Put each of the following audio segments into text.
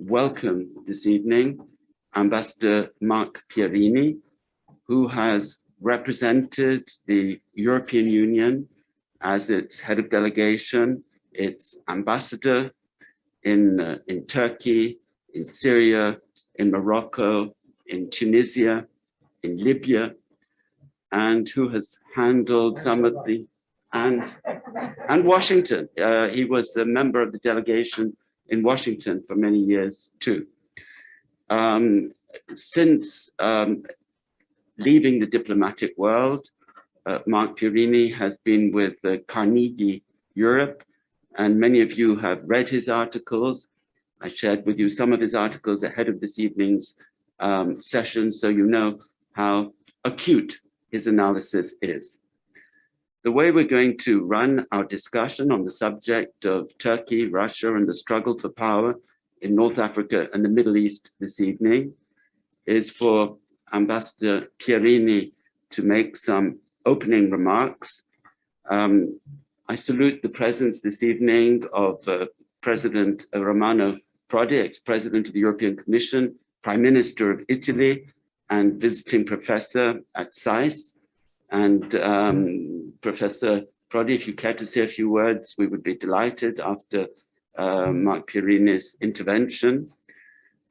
welcome this evening Ambassador Marc Pierini, who has represented the European Union as its head of delegation, its ambassador in Turkey, in Syria, in Morocco, in Tunisia, in Libya, and who has handled some of the, and Washington. He was a member of the delegation in Washington for many years too. Since leaving the diplomatic world, Marc Pierini has been with Carnegie Europe, and many of you have read his articles. I shared with you some of his articles ahead of this evening's session, so you know how acute his analysis is. The way we're going to run our discussion on the subject of Turkey, Russia, and the struggle for power in North Africa and the Middle East this evening is for Ambassador Pierini to make some opening remarks. I salute the presence this evening of President Romano Prodi, ex-president of the European Commission, Prime Minister of Italy, and visiting professor at SAIS. And Professor Prodi, if you care to say a few words, we would be delighted after Marc Pierini's intervention.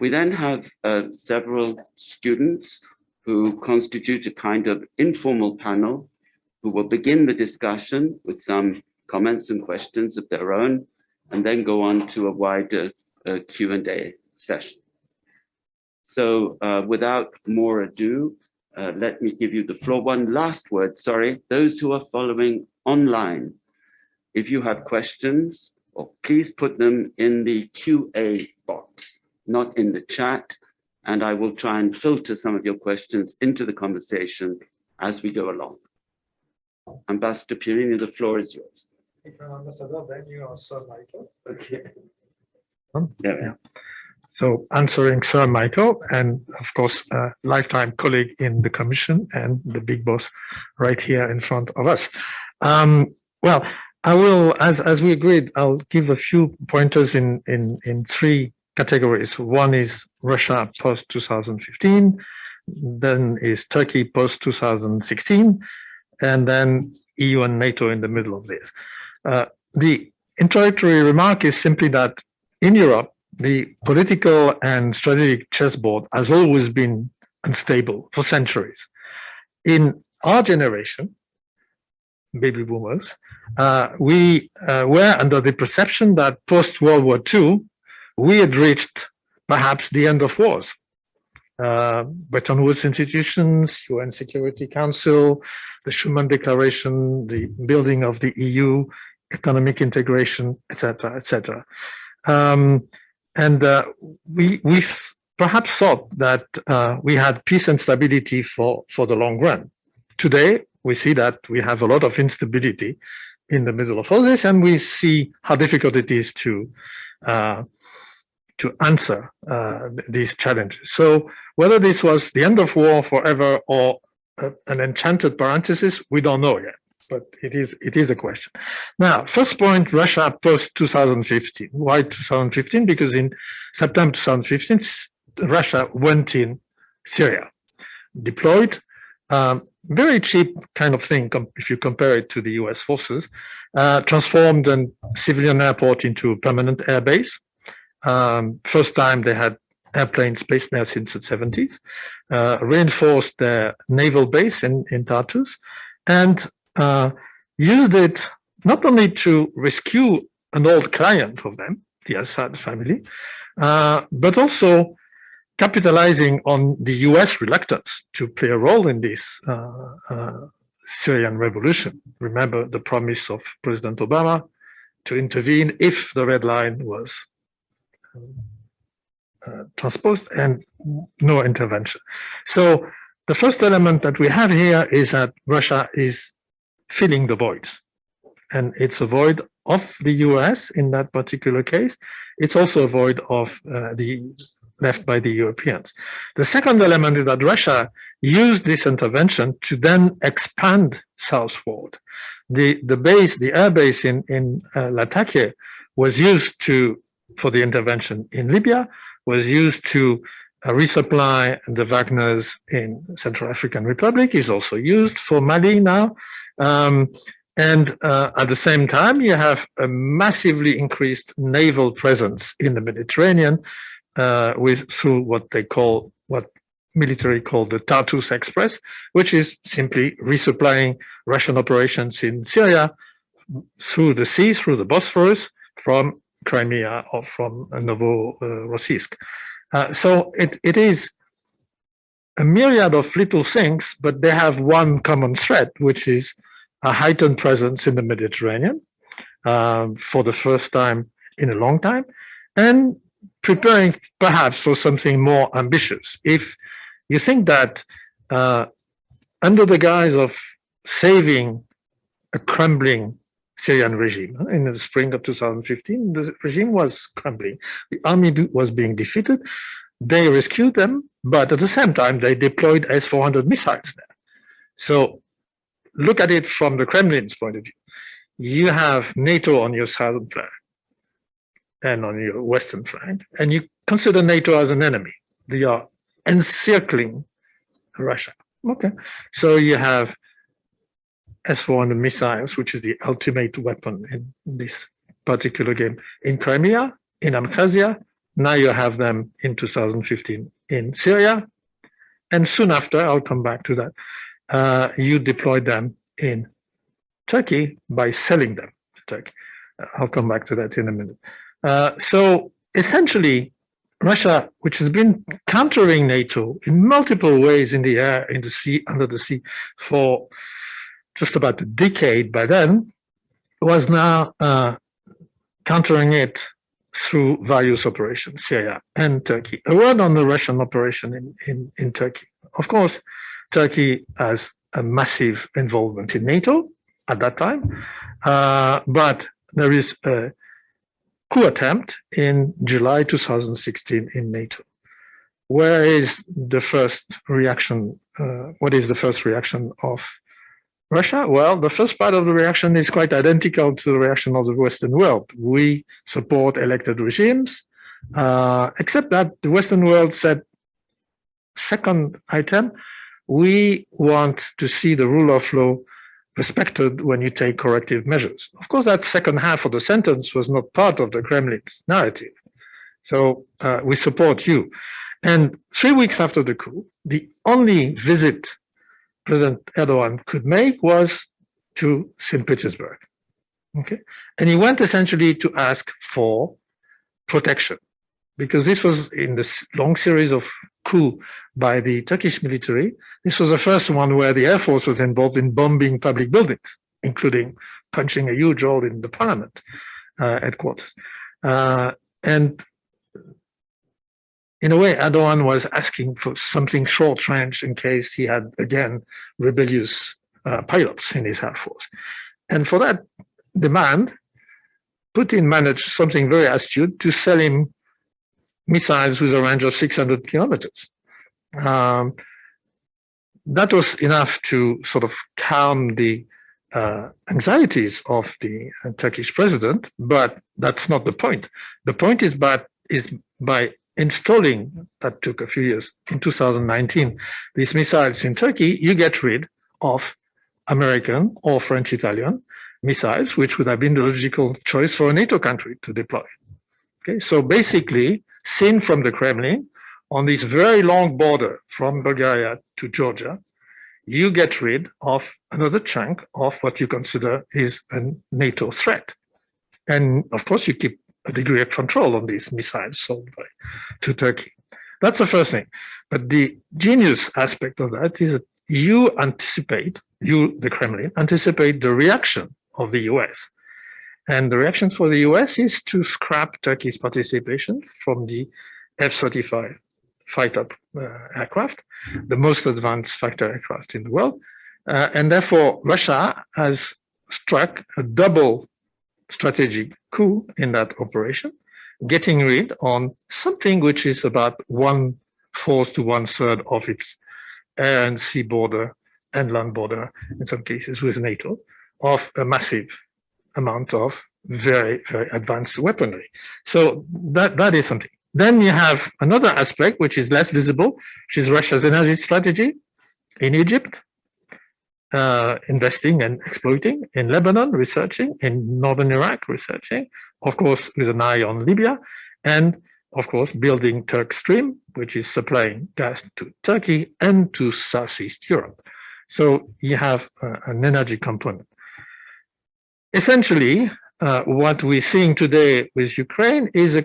We then have several students who constitute a kind of informal panel who will begin the discussion with some comments and questions of their own, and then go on to a wider Q&A session. So without more ado, let me give you the floor. One last word, sorry, those who are following online, if you have questions, please put them in the QA box, not in the chat, and I will try and filter some of your questions into the conversation as we go along. Ambassador Pierini, the floor is yours. Ambassador, then you are Sir Michael. Okay. Yeah. So answering Sir Michael, and of course, a lifetime colleague in the Commission and the big boss right here in front of us. Well, I will, as we agreed, I'll give a few pointers in three categories. One is Russia post-2015, then is Turkey post-2016, and then EU and NATO in the middle of this. The introductory remark is simply that in Europe, the political and strategic chessboard has always been unstable for centuries. In our generation, baby boomers, we were under the perception that post-World War II, we had reached perhaps the end of wars. Bretton Woods institutions, UN Security Council, the Schuman Declaration, the building of the EU, economic integration, etc., etc. We perhaps thought that we had peace and stability for the long run. Today, we see that we have a lot of instability in the middle of all this, and we see how difficult it is to answer these challenges. So whether this was the end of war forever or an enchanted parenthesis, we don't know yet. But it is a question. Now, first point, Russia post-2015. Why 2015? Because in September 2015, Russia went in Syria, deployed, very cheap kind of thing if you compare it to the US forces, transformed a civilian airport into a permanent air base. First time they had airplanes based there since the 70s, reinforced their naval base in Tartus, and used it not only to rescue an old client of them, the Assad family, but also capitalizing on the US reluctance to play a role in this Syrian revolution. Remember the promise of President Obama to intervene if the red line was transposed, and no intervention. So the first element that we have here is that Russia is filling the voids, and it's a void of the US in that particular case. It's also a void of left by the Europeans. The second element is that Russia used this intervention to then expand southward. The air base in Latakia was used for the intervention in Libya, was used to resupply the Wagners in Central African Republic, is also used for Mali now. And at the same time, you have a massively increased naval presence in the Mediterranean through what military call the Tartus Express, which is simply resupplying Russian operations in Syria through the sea, through the Bosphorus, from Crimea or from Novorossiysk. So it is a myriad of little things, but they have one common thread, which is a heightened presence in the Mediterranean for the first time in a long time, and preparing perhaps for something more ambitious. If you think that under the guise of saving a crumbling Syrian regime in the spring of 2015, the regime was crumbling. The army was being defeated. They rescued them, but at the same time, they deployed S-400 missiles there. So look at it from the Kremlin's point of view. You have NATO on your southern flank and on your western flank, and you consider NATO as an enemy. They are encircling Russia. Okay, so you have S-400 missiles, which is the ultimate weapon in this particular game, in Crimea, in Abkhazia. Now you have them in 2015 in Syria. And soon after, I'll come back to that, you deployed them in Turkey by selling them to Turkey. I'll come back to that in a minute. So essentially, Russia, which has been countering NATO in multiple ways in the air, in the sea, under the sea, for just about a decade by then, was now countering it through various operations, Syria and Turkey. A word on the Russian operation in Turkey. Of course, Turkey has a massive involvement in NATO at that time, but there is a coup attempt in July 2016 in NATO. Where is the first reaction? What is the first reaction of Russia? Well, the first part of the reaction is quite identical to the reaction of the Western world. We support elected regimes, except that the Western world said, second item, we want to see the rule of law respected when you take corrective measures. Of course, that second half of the sentence was not part of the Kremlin's narrative. So we support you. And 3 weeks after the coup, the only visit President Erdogan could make was to St. Petersburg. Okay, and he went essentially to ask for protection, because this was in this long series of coups by the Turkish military. This was the first one where the Air Force was involved in bombing public buildings, including punching a huge hole in the parliament headquarters. And in a way, Erdogan was asking for something short range in case he had, again, rebellious pilots in his Air Force. And for that demand, Putin managed something very astute to sell him missiles with a range of 600 kilometers. That was enough to sort of calm the anxieties of the Turkish president, but that's not the point. The point is by installing, that took a few years, in 2019, these missiles in Turkey, you get rid of American or French Italian missiles, which would have been the logical choice for a NATO country to deploy. Okay, so basically, seen from the Kremlin, on this very long border from Bulgaria to Georgia, you get rid of another chunk of what you consider is a NATO threat. And of course, you keep a degree of control on these missiles sold to Turkey. That's the first thing. But the genius aspect of that is that you anticipate, the Kremlin, anticipate the reaction of the US. And the reaction for the US is to scrap Turkey's participation from the F-35 fighter aircraft, the most advanced fighter aircraft in the world. And therefore, Russia has struck a double strategic coup in that operation, getting rid on something which is about 1/4 to 1/3 of its air and sea border and land border, in some cases with NATO, of a massive amount of very, very advanced weaponry. So that is something. Then you have another aspect, which is less visible, which is Russia's energy strategy in Egypt, investing and exploiting, in Lebanon, researching, in northern Iraq, researching, of course, with an eye on Libya, and of course, building Turk Stream, which is supplying gas to Turkey and to Southeast Europe. So you have an energy component. Essentially, what we're seeing today with Ukraine is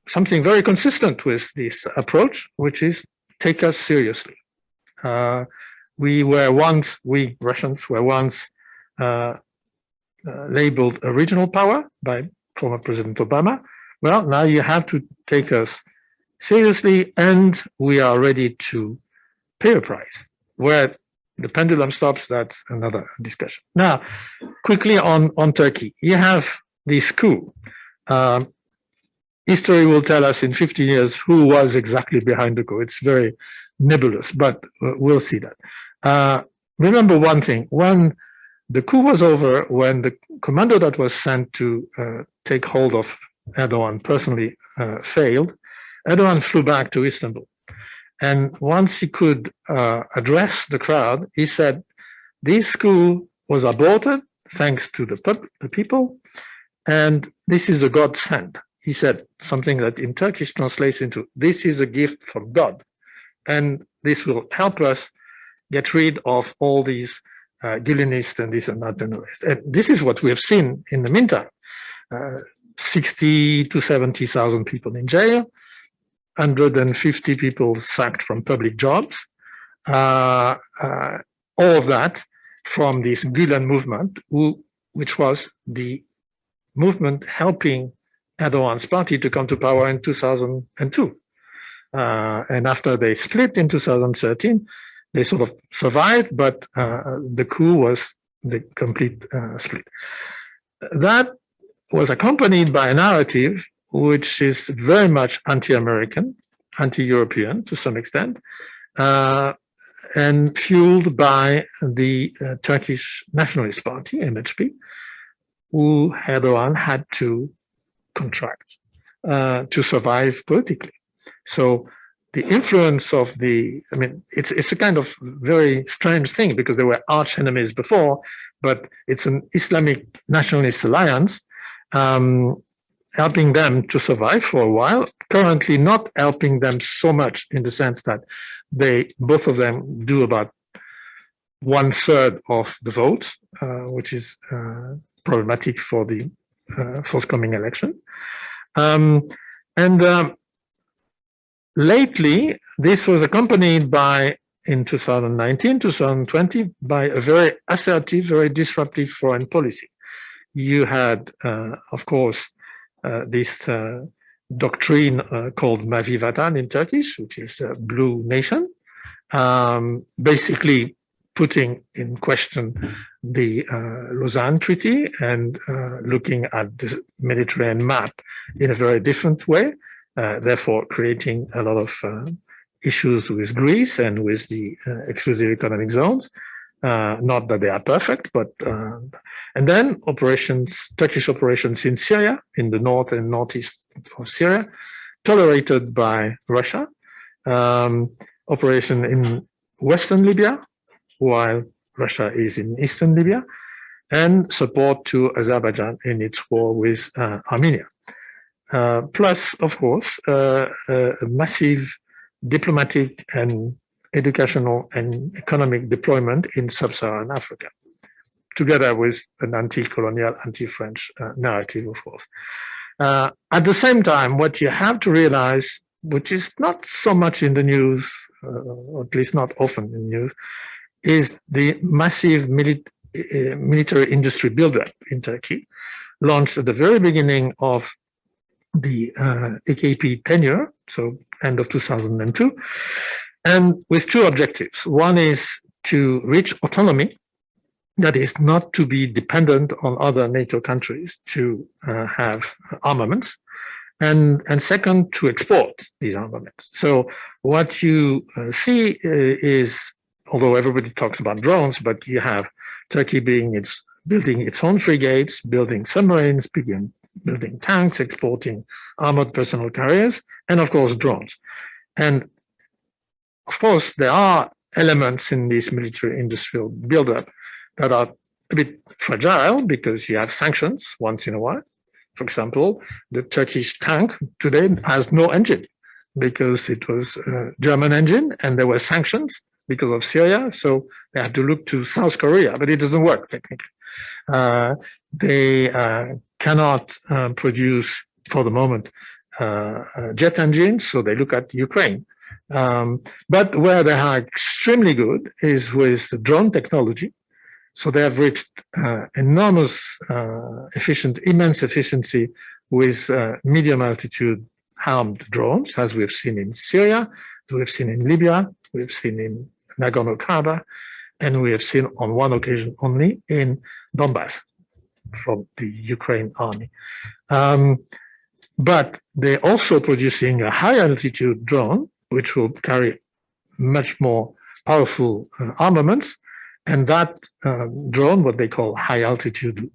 something very consistent with this approach, which is take us seriously. We Russians were once labeled a regional power by former President Obama. Well, now you have to take us seriously, and we are ready to pay a price. Where the pendulum stops, that's another discussion. Now, quickly on Turkey, you have this coup. History will tell us in 50 years who was exactly behind the coup. It's very nebulous, but we'll see that. Remember one thing, when the coup was over, when the commando that was sent to take hold of Erdogan personally failed, Erdogan flew back to Istanbul. And once he could address the crowd, he said, this coup was aborted thanks to the people, and this is a God sent. He said something that in Turkish translates into, this is a gift from God, and this will help us get rid of all these Gülenists and this and that and the rest. And this is what we have seen in the meantime. 60 to 70,000 people in jail, 150 people sacked from public jobs, all of that from this Gülen movement, which was the movement helping Erdogan's party to come to power in 2002. And after they split in 2013, they sort of survived, but the coup was the complete split. That was accompanied by a narrative which is very much anti-American, anti-European to some extent, and fueled by the Turkish Nationalist Party, MHP, who Erdogan had to contract to survive politically. So the influence of it's a kind of very strange thing because they were arch enemies before, but it's an Islamic nationalist alliance helping them to survive for a while, currently not helping them so much in the sense that both of them do about 1/3 of the vote, which is problematic for the forthcoming election. Lately, this was accompanied by, in 2019, 2020, by a very assertive, very disruptive foreign policy. You had, of course, this doctrine called Mavi Vatan in Turkish, which is Blue Nation, basically putting in question the Lausanne Treaty and looking at the Mediterranean map in a very different way, therefore creating a lot of issues with Greece and with the exclusive economic zones. Not that they are perfect, but and then Turkish operations in Syria, in the north and northeast of Syria, tolerated by Russia. Operation in western Libya, while Russia is in eastern Libya, and support to Azerbaijan in its war with Armenia. Plus, of course, a massive diplomatic and educational and economic deployment in sub-Saharan Africa, together with an anti-colonial, anti-French narrative, of course. At the same time, what you have to realize, which is not so much in the news, or at least not often in the news, is the massive military industry buildup in Turkey, launched at the very beginning of the AKP tenure, so end of 2002, and with two objectives. One is to reach autonomy, that is not to be dependent on other NATO countries to have armaments, and second, to export these armaments. So what you see is, although everybody talks about drones, but you have Turkey building its own frigates, building submarines, building tanks, exporting armored personnel carriers, and of course drones. And of course, there are elements in this military industrial buildup that are a bit fragile because you have sanctions once in a while. For example, the Turkish tank today has no engine because it was a German engine and there were sanctions because of Syria. So they had to look to South Korea, but it doesn't work technically. They cannot produce for the moment jet engines, so they look at Ukraine. But where they are extremely good is with drone technology. So they have reached immense efficiency with medium altitude armed drones, as we've seen in Syria, we've seen in Libya, we've seen in Nagorno-Karabakh, and we have seen on one occasion only in Donbass from the Ukraine army. But they're also producing a high altitude drone, which will carry much more powerful armaments. And that drone, what they call high altitude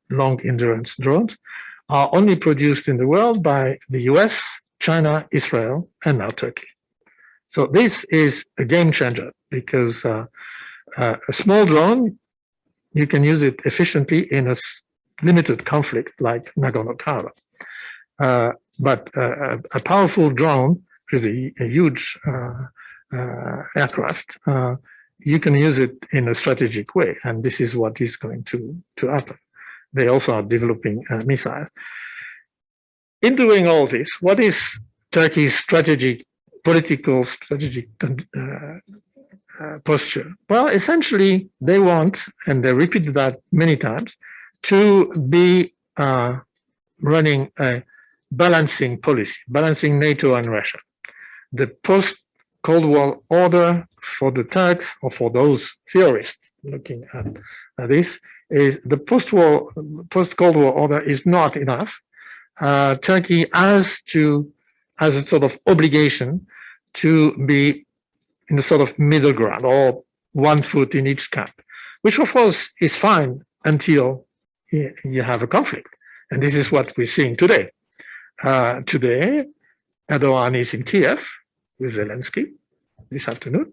long endurance drones, are only produced in the world by the US, China, Israel, and now Turkey. So this is a game changer because a small drone, you can use it efficiently in a limited conflict like Nagorno-Karabakh. But a powerful drone with a huge aircraft, you can use it in a strategic way, and this is what is going to happen. They also are developing missiles. In doing all this, what is Turkey's political strategic posture? Well, essentially, they want, and they repeated that many times, to be running a balancing policy, balancing NATO and Russia. The post-Cold War order for the Turks, or for those theorists looking at this, is the post-Cold War order is not enough. Turkey has a sort of obligation to be in the sort of middle ground, or one foot in each camp, which of course is fine until you have a conflict. And this is what we're seeing today. Today, Erdogan is in Kiev with Zelensky this afternoon.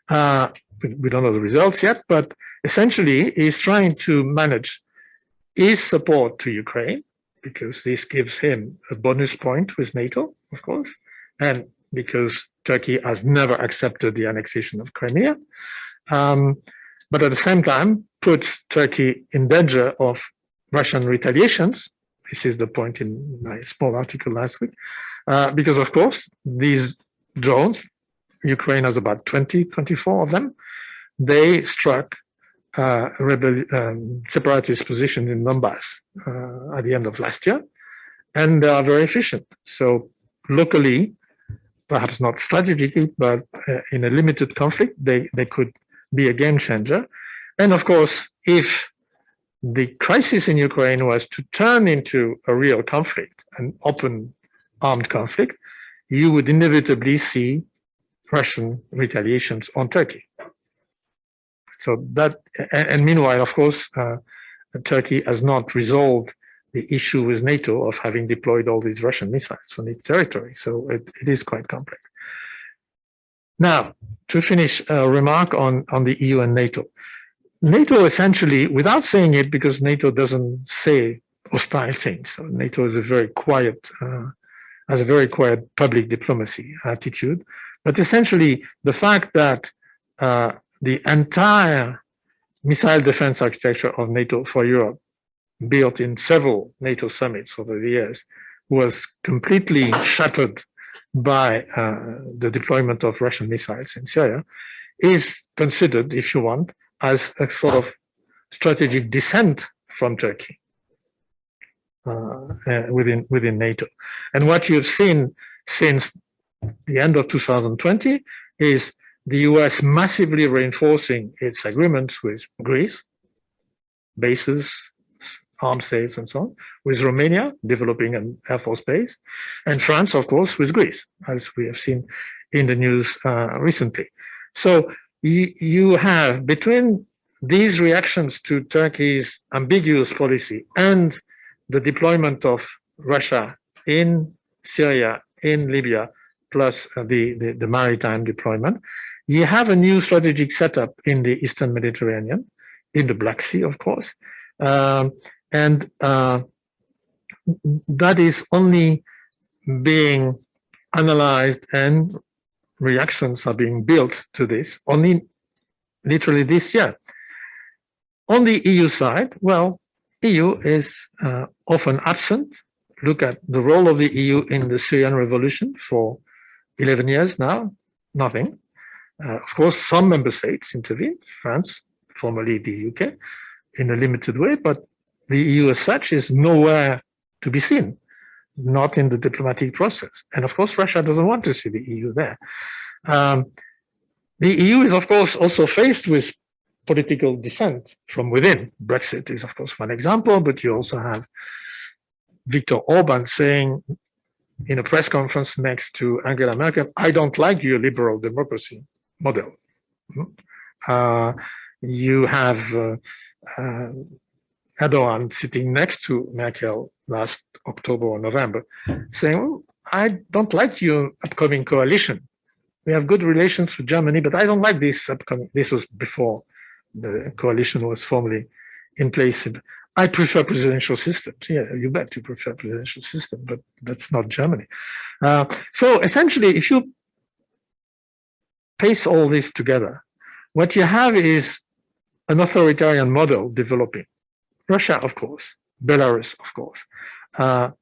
We don't know the results yet, but essentially he's trying to manage his support to Ukraine, because this gives him a bonus point with NATO, of course, and because Turkey has never accepted the annexation of Crimea, but at the same time puts Turkey in danger of Russian retaliations. This is the point in my small article last week, because of course these drones, Ukraine has about 24 of them, they struck separatist positions in Donbass at the end of last year, and they are very efficient. So locally, perhaps not strategically, but in a limited conflict, they could be a game changer. And of course, if the crisis in Ukraine was to turn into a real conflict, an open armed conflict, you would inevitably see Russian retaliations on Turkey. So that, and meanwhile, of course, Turkey has not resolved the issue with NATO of having deployed all these Russian missiles on its territory. So it is quite complex. Now, to finish a remark on the EU and NATO. NATO essentially, without saying it, because NATO doesn't say hostile things. So NATO is a very quiet, has a very quiet public diplomacy attitude. But essentially, the fact that the entire missile defense architecture of NATO for Europe, built in several NATO summits over the years, was completely shattered by the deployment of Russian missiles in Syria, is considered, if you want, as a sort of strategic dissent from Turkey within NATO. And what you've seen since the end of 2020 is the US massively reinforcing its agreements with Greece, bases, arms sales, and so on, with Romania developing an Air Force base, and France, of course, with Greece, as we have seen in the news recently. So you have, between these reactions to Turkey's ambiguous policy and the deployment of Russia in Syria, in Libya, plus the maritime deployment, you have a new strategic setup in the Eastern Mediterranean, in the Black Sea, of course. And that is only being analyzed, and reactions are being built to this only literally this year. On the EU side, well, EU is often absent. Look at the role of the EU in the Syrian revolution for 11 years now, nothing. Of course, some member states intervened, France, formerly the UK, in a limited way, but the EU as such is nowhere to be seen, not in the diplomatic process. And of course, Russia doesn't want to see the EU there. The EU is, of course, also faced with political dissent from within. Brexit is, of course, one example, but you also have Viktor Orban saying in a press conference next to Angela Merkel, I don't like your liberal democracy model. You have Erdogan sitting next to Merkel last October or November saying, well, I don't like your upcoming coalition. We have good relations with Germany, but I don't like this upcoming. This was before the coalition was formally in place. I prefer presidential systems. Yeah, you bet you prefer presidential system, but that's not Germany. So essentially, if you paste all this together, what you have is an authoritarian model developing. Russia, of course, Belarus, of course,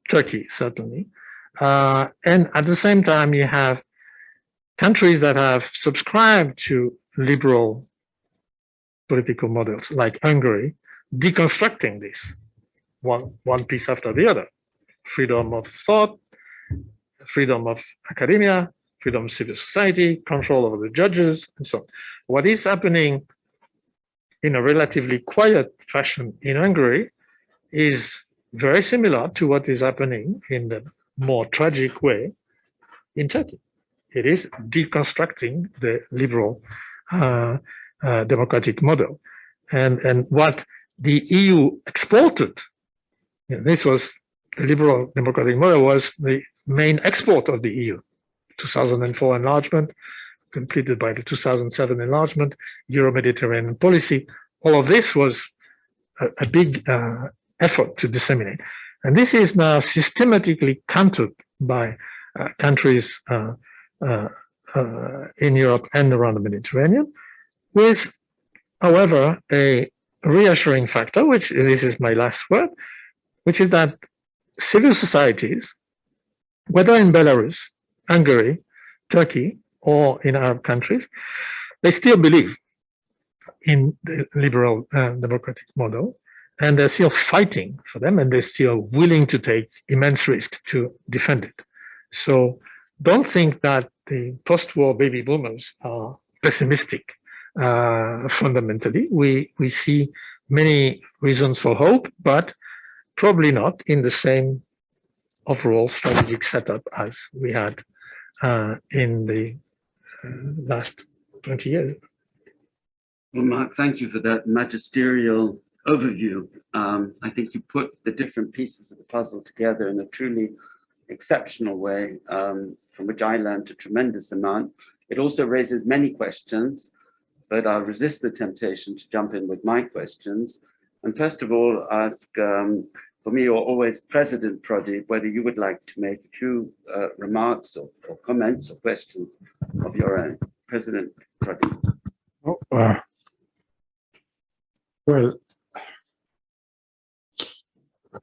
Turkey, certainly. And at the same time, you have countries that have subscribed to liberal political models, like Hungary, deconstructing this one piece after the other. Freedom of thought, freedom of academia, freedom of civil society, control over the judges, and so on. What is happening in a relatively quiet fashion in Hungary is very similar to what is happening in the more tragic way in Turkey. It is deconstructing the liberal democratic model. And what the EU exported, this was the liberal democratic model was the main export of the EU. 2004 enlargement, completed by the 2007 enlargement, Euro-Mediterranean policy. All of this was a big effort to disseminate. And this is now systematically countered by countries in Europe and around the Mediterranean, with, however, a reassuring factor, which this is my last word, which is that civil societies, whether in Belarus, Hungary, Turkey, or in Arab countries, they still believe in the liberal democratic model, and they're still fighting for them, and they're still willing to take immense risk to defend it. So don't think that the post-war baby boomers are pessimistic. Fundamentally, we see many reasons for hope, but probably not in the same overall strategic setup as we had in the last 20 years. Well, Marc, thank you for that magisterial overview. I think you put the different pieces of the puzzle together in a truly exceptional way, from which I learned a tremendous amount. It also raises many questions, but I'll resist the temptation to jump in with my questions. And first of all, ask, for me, you're always President Prodi, whether you would like to make a few remarks or comments or questions of your own. President Prodi. Oh, well,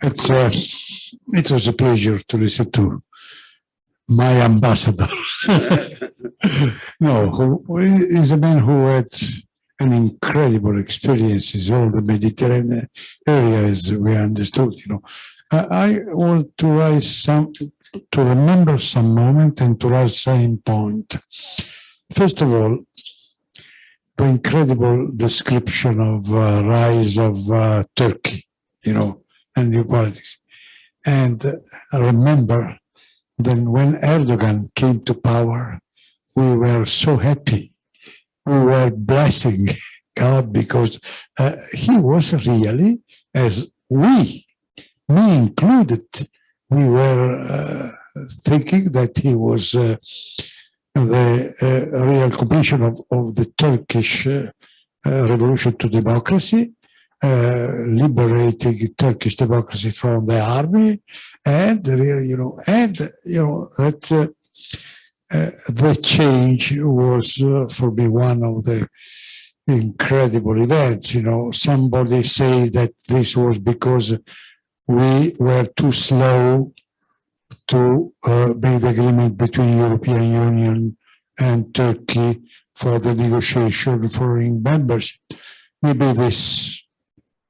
it was a pleasure to listen to my ambassador. No, who is a man who had an incredible experiences all the Mediterranean area, as we understood. I want to remember some moment and to raise some point. First of all, the incredible description of rise of Turkey, and new politics. And I remember then when Erdogan came to power, we were so happy. We were blessing God, because he was really, as me included, we were thinking that he was the real completion of the Turkish revolution to democracy, liberating Turkish democracy from the army, and really, that the change was for me one of the incredible events. Somebody say that this was because we were too slow to make the agreement between European Union and Turkey for the negotiation for membership. Maybe this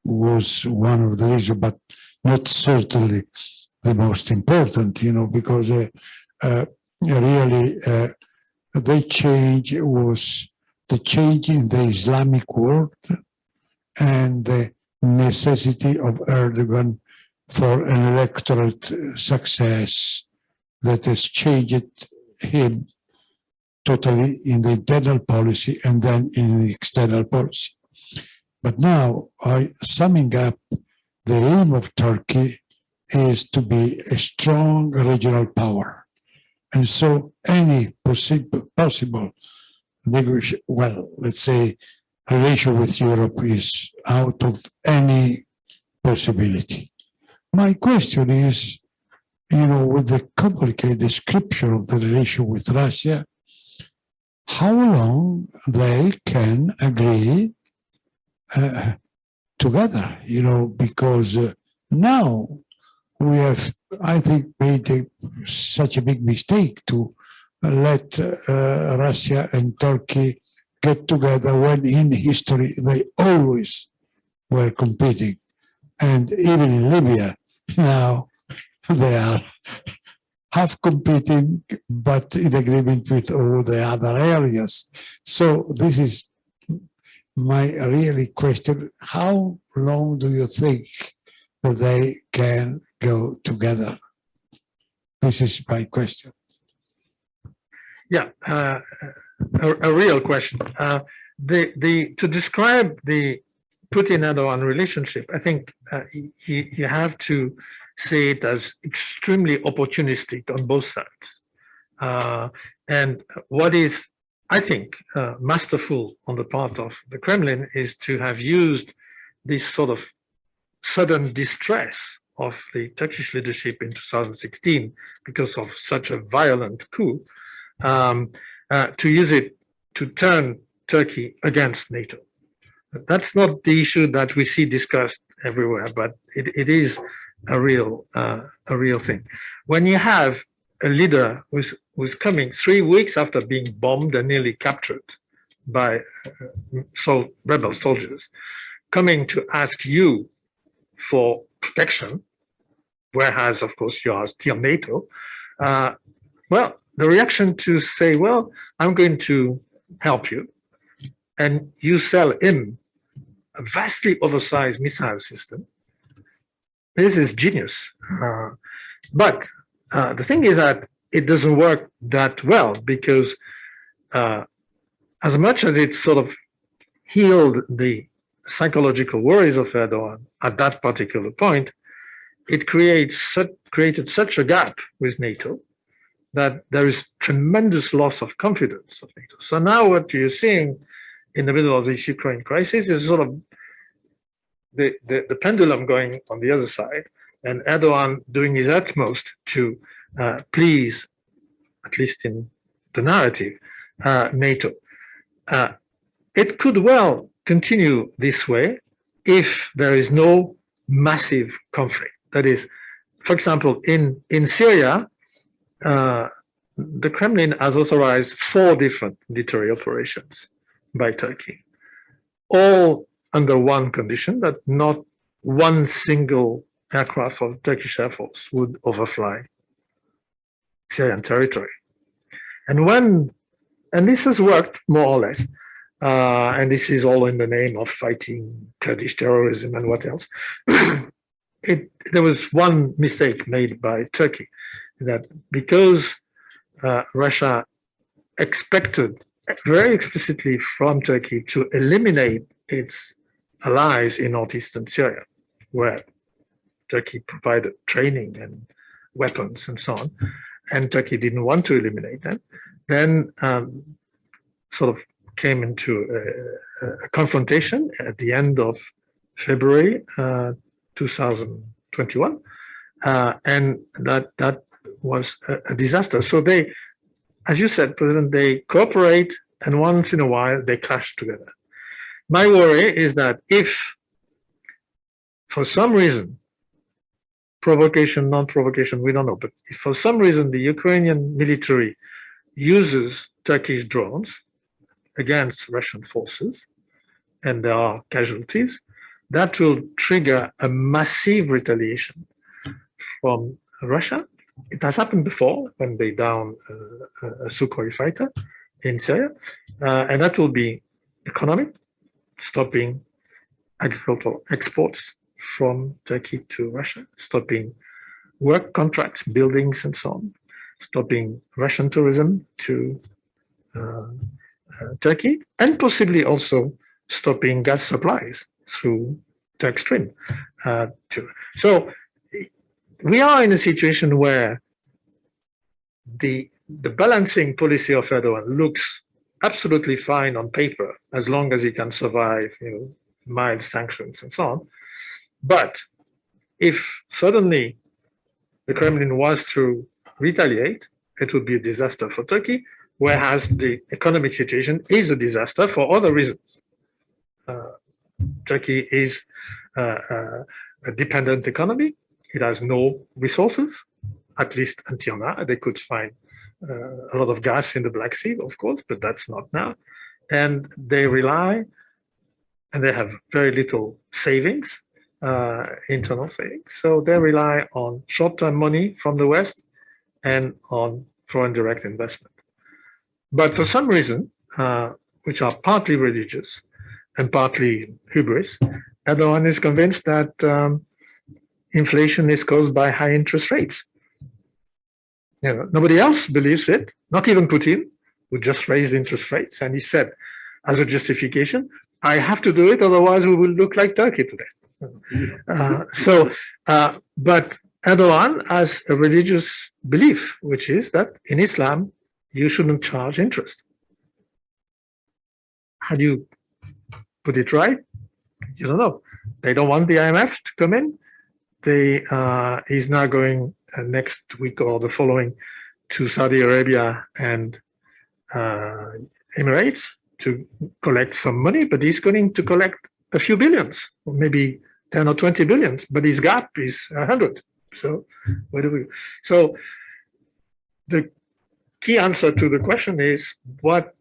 was one of the reasons, but not certainly the most important, because really the change was the change in the Islamic world and the necessity of Erdogan for an electoral success that has changed him totally in the internal policy and then in the external policy. But now, summing up, the aim of Turkey is to be a strong regional power. And so any possible negotiation, let's say, relation with Europe is out of any possibility. My question is, with the complicated description of the relation with Russia, how long they can agree together, because now we have, I think, made such a big mistake to let Russia and Turkey get together when in history they always were competing. And even in Libya, now they are half competing, but in agreement with all the other areas. So this is my really question. How long do you think that they can go together? This is my question. Yeah, a real question. To describe the Putin-Erdogan relationship, I think you have to say it as extremely opportunistic on both sides. And what is, I think, masterful on the part of the Kremlin is to have used this sort of sudden distress of the Turkish leadership in 2016 because of such a violent coup, to use it to turn Turkey against NATO. That's not the issue that we see discussed everywhere, but it is a real thing. When you have a leader who's coming 3 weeks after being bombed and nearly captured by rebel soldiers, coming to ask you for protection, whereas, of course, you are still NATO, the reaction to say, well, I'm going to help you, and you sell him a vastly oversized missile system, this is genius. But the thing is that it doesn't work that well because as much as it sort of healed the psychological worries of Erdogan at that particular point, it created such a gap with NATO that there is tremendous loss of confidence of NATO. So now what you're seeing in the middle of this Ukraine crisis is sort of the pendulum going on the other side, and Erdogan doing his utmost to please, at least in the narrative, NATO. It could well continue this way if there is no massive conflict. That is, for example, in Syria, the Kremlin has authorized 4 different military operations by Turkey, all under one condition, that not one single aircraft of Turkish Air Force would overfly Syrian territory. And this has worked more or less, and this is all in the name of fighting Kurdish terrorism and what else. There was one mistake made by Turkey, that because Russia expected very explicitly from Turkey to eliminate its allies in northeastern Syria, where Turkey provided training and weapons and so on, and Turkey didn't want to eliminate them, then sort of came into a confrontation at the end of February 2021, and that was a disaster. So they, as you said, President, they cooperate, and once in a while they clash together. My worry is that if, for some reason, provocation, non-provocation, we don't know, but if for some reason the Ukrainian military uses Turkish drones against Russian forces, and there are casualties, that will trigger a massive retaliation from Russia. It has happened before when they downed a Sukhoi fighter in Syria, and that will be economic, stopping agricultural exports from Turkey to Russia, stopping work contracts, buildings, and so on, stopping Russian tourism to Turkey, and possibly also stopping gas supplies through Turk Stream. So we are in a situation where the balancing policy of Erdogan looks absolutely fine on paper, as long as he can survive, mild sanctions and so on. But if suddenly the Kremlin was to retaliate, it would be a disaster for Turkey, whereas the economic situation is a disaster for other reasons. Turkey is a dependent economy. It has no resources, at least until now. They could find a lot of gas in the Black Sea, of course, but that's not now. And they rely, and they have very little savings, internal savings. So they rely on short-term money from the West and on foreign direct investment. But for some reason, which are partly religious and partly hubris, Erdogan is convinced that inflation is caused by high interest rates. Nobody else believes it, not even Putin, who just raised interest rates. And he said, as a justification, I have to do it, otherwise we will look like Turkey today. But Erdogan has a religious belief, which is that in Islam, you shouldn't charge interest. How do you put it right? You don't know. They don't want the IMF to come in. He's now going next week or the following to Saudi Arabia and Emirates to collect some money, but he's going to collect a few billions, or maybe 10 or 20 billions, but his gap is 100. So where do we? So the key answer to the question is what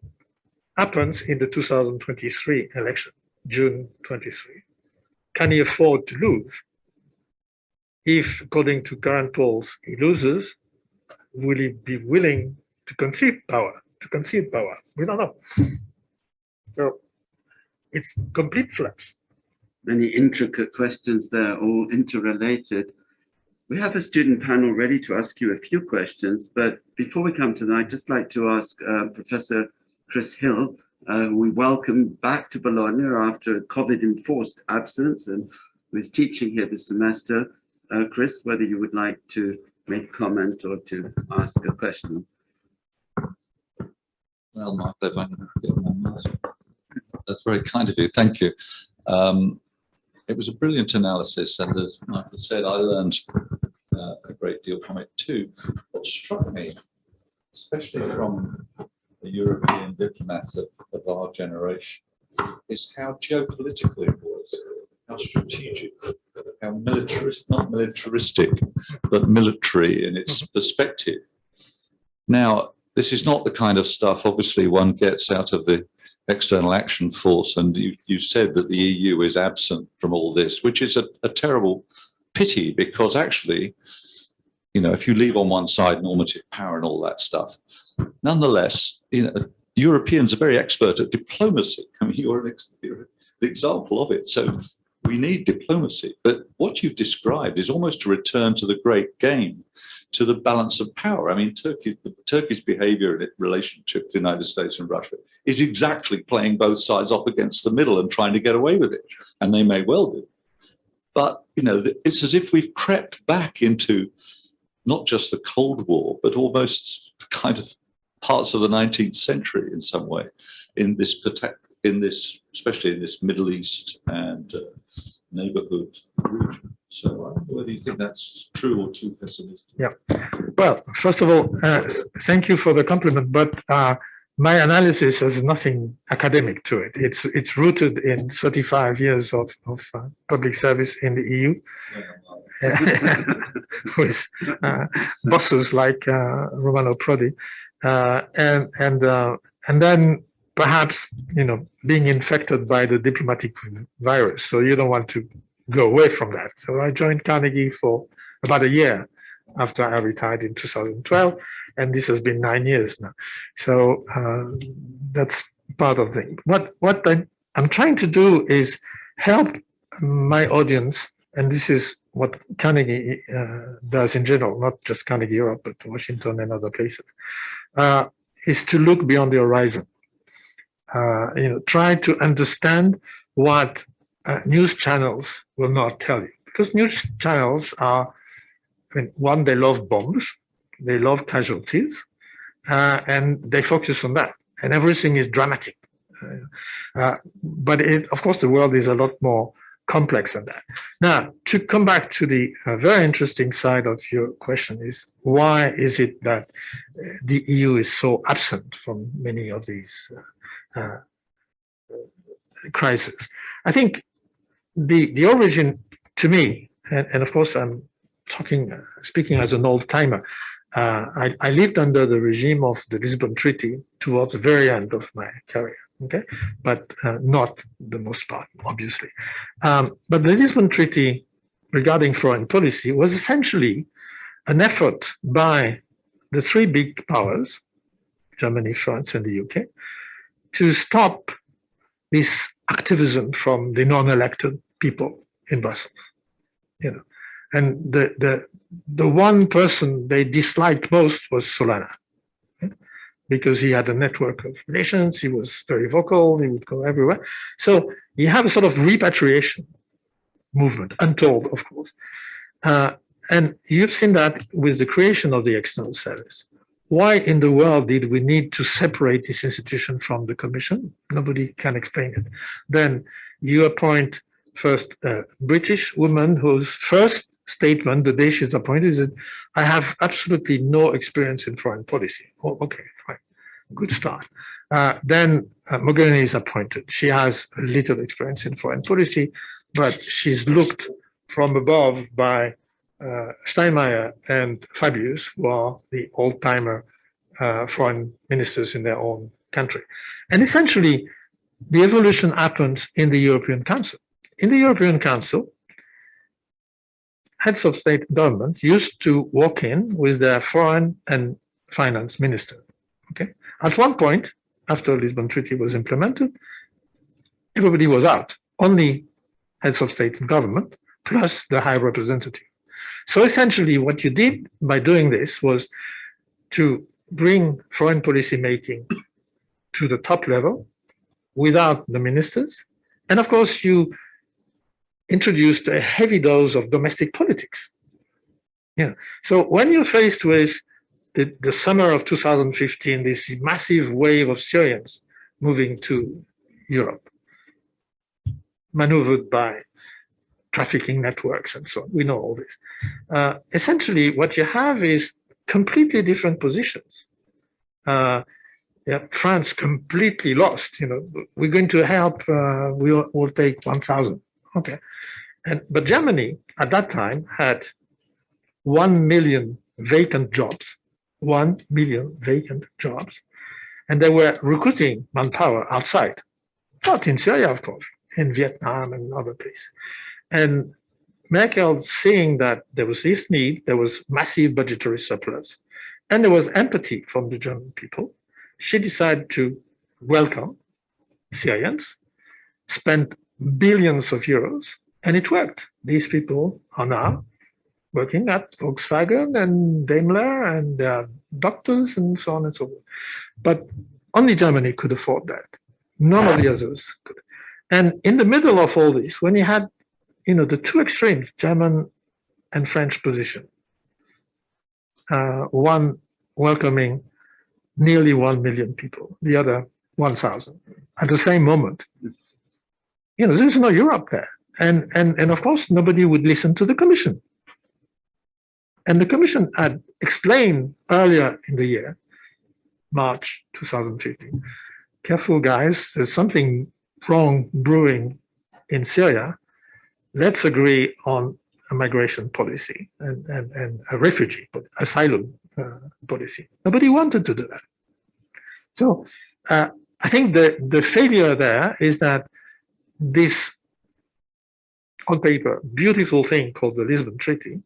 happens in the 2023 election, June 23. Can he afford to lose? If, according to current polls, he loses, will he be willing to concede power? We don't know. So it's complete flux. Many intricate questions there, all interrelated. We have a student panel ready to ask you a few questions, but before we come to that, I'd just like to ask Professor Chris Hill, who we welcome back to Bologna after a COVID-enforced absence, and who is teaching here this semester. Chris, whether you would like to make a comment or to ask a question. Well, Mark, if I can get my mask. That's very kind of you. Thank you. It was a brilliant analysis, and as Michael said, I learned a great deal from it too. What struck me, especially from the European diplomats of our generation, is how geopolitical it was, how strategic, how militarist, not militaristic, but military in its perspective. Now, this is not the kind of stuff, obviously, one gets out of the External Action Force, and you said that the EU is absent from all this, which is a terrible pity, because actually, if you leave on one side normative power and all that stuff, nonetheless, Europeans are very expert at diplomacy. I mean, you're the example of it. So we need diplomacy. But what you've described is almost a return to the great game. to the balance of power. I mean, Turkey's behavior in relationship to the United States and Russia is exactly playing both sides up against the middle and trying to get away with it. And they may well do. But, you know, it's as if we've crept back into not just the Cold War, but almost kind of parts of the 19th century in some way, especially in this Middle East and neighborhood region. So I don't know whether you think that's true or too pessimistic. Yeah. Well, first of all, thank you for the compliment, but my analysis has nothing academic to it. It's rooted in 35 years of public service in the EU, with bosses like Romano Prodi, and then perhaps, you know, being infected by the diplomatic virus. So you don't want to go away from that. So I joined Carnegie for about a year after I retired in 2012, and this has been 9 years now. So that's part of the what I'm trying to do is help my audience, and this is what Carnegie does in general, not just Carnegie Europe, but Washington and other places, is to look beyond the horizon. You know, try to understand what news channels will not tell you, because news channels are, I mean, one, they love bombs, they love casualties, and they focus on that, and everything is dramatic. But of course, the world is a lot more complex than that. Now, to come back to the very interesting side of your question is, why is it that the EU is so absent from many of these crises? I think the origin, to me, and of course I'm speaking as an old timer, I lived under the regime of the Lisbon Treaty towards the very end of my career, okay, but not the most part, obviously. But the Lisbon Treaty regarding foreign policy was essentially an effort by the three big powers, Germany, France, and the UK, to stop this activism from the non-elected people in Brussels, you know. And the one person they disliked most was Solana, okay? Because he had a network of relations, he was very vocal, he would go everywhere. So you have a sort of repatriation movement, untold, of course. And you've seen that with the creation of the External Service. Why in the world did we need to separate this institution from the Commission? Nobody can explain it. Then you appoint first a British woman whose first statement the day she's appointed is, I have absolutely no experience in foreign policy. Oh, okay, fine, good start. Then Mogherini is appointed. She has little experience in foreign policy, but she's looked from above by Steinmeier and Fabius, who are the old-timer foreign ministers in their own country. And essentially, the evolution happens in the European Council. In the European Council, heads of state and government used to walk in with their foreign and finance minister. Okay. At one point, after the Lisbon Treaty was implemented, everybody was out. Only heads of state and government, plus the High Representative. So essentially, what you did by doing this was to bring foreign policy making to the top level without the ministers. And of course, you introduced a heavy dose of domestic politics. Yeah. So when you're faced with the summer of 2015, this massive wave of Syrians moving to Europe, maneuvered by trafficking networks and so on, we know all this. Essentially, what you have is completely different positions. France completely lost. You know, we're going to help. We'll take 1,000. Okay, but Germany at that time had 1 million vacant jobs. 1 million vacant jobs, and they were recruiting manpower outside, not in Syria, of course, in Vietnam and other places. And Merkel, seeing that there was this need, there was massive budgetary surplus, and there was empathy from the German people, she decided to welcome Syrians, spend billions of euros, and it worked. These people are now working at Volkswagen and Daimler, and doctors and so on and so forth. But only Germany could afford that. None of the others could. And in the middle of all this, when you had, the two extremes, German and French position, one welcoming nearly 1 million people, the other 1,000 at the same moment. There's no Europe there. And of course, nobody would listen to the Commission. And the Commission had explained earlier in the year, March 2015, careful guys, there's something wrong brewing in Syria. Let's agree on a migration policy and a refugee, asylum policy. Nobody wanted to do that. So I think the failure there is that this, on paper, beautiful thing called the Lisbon Treaty,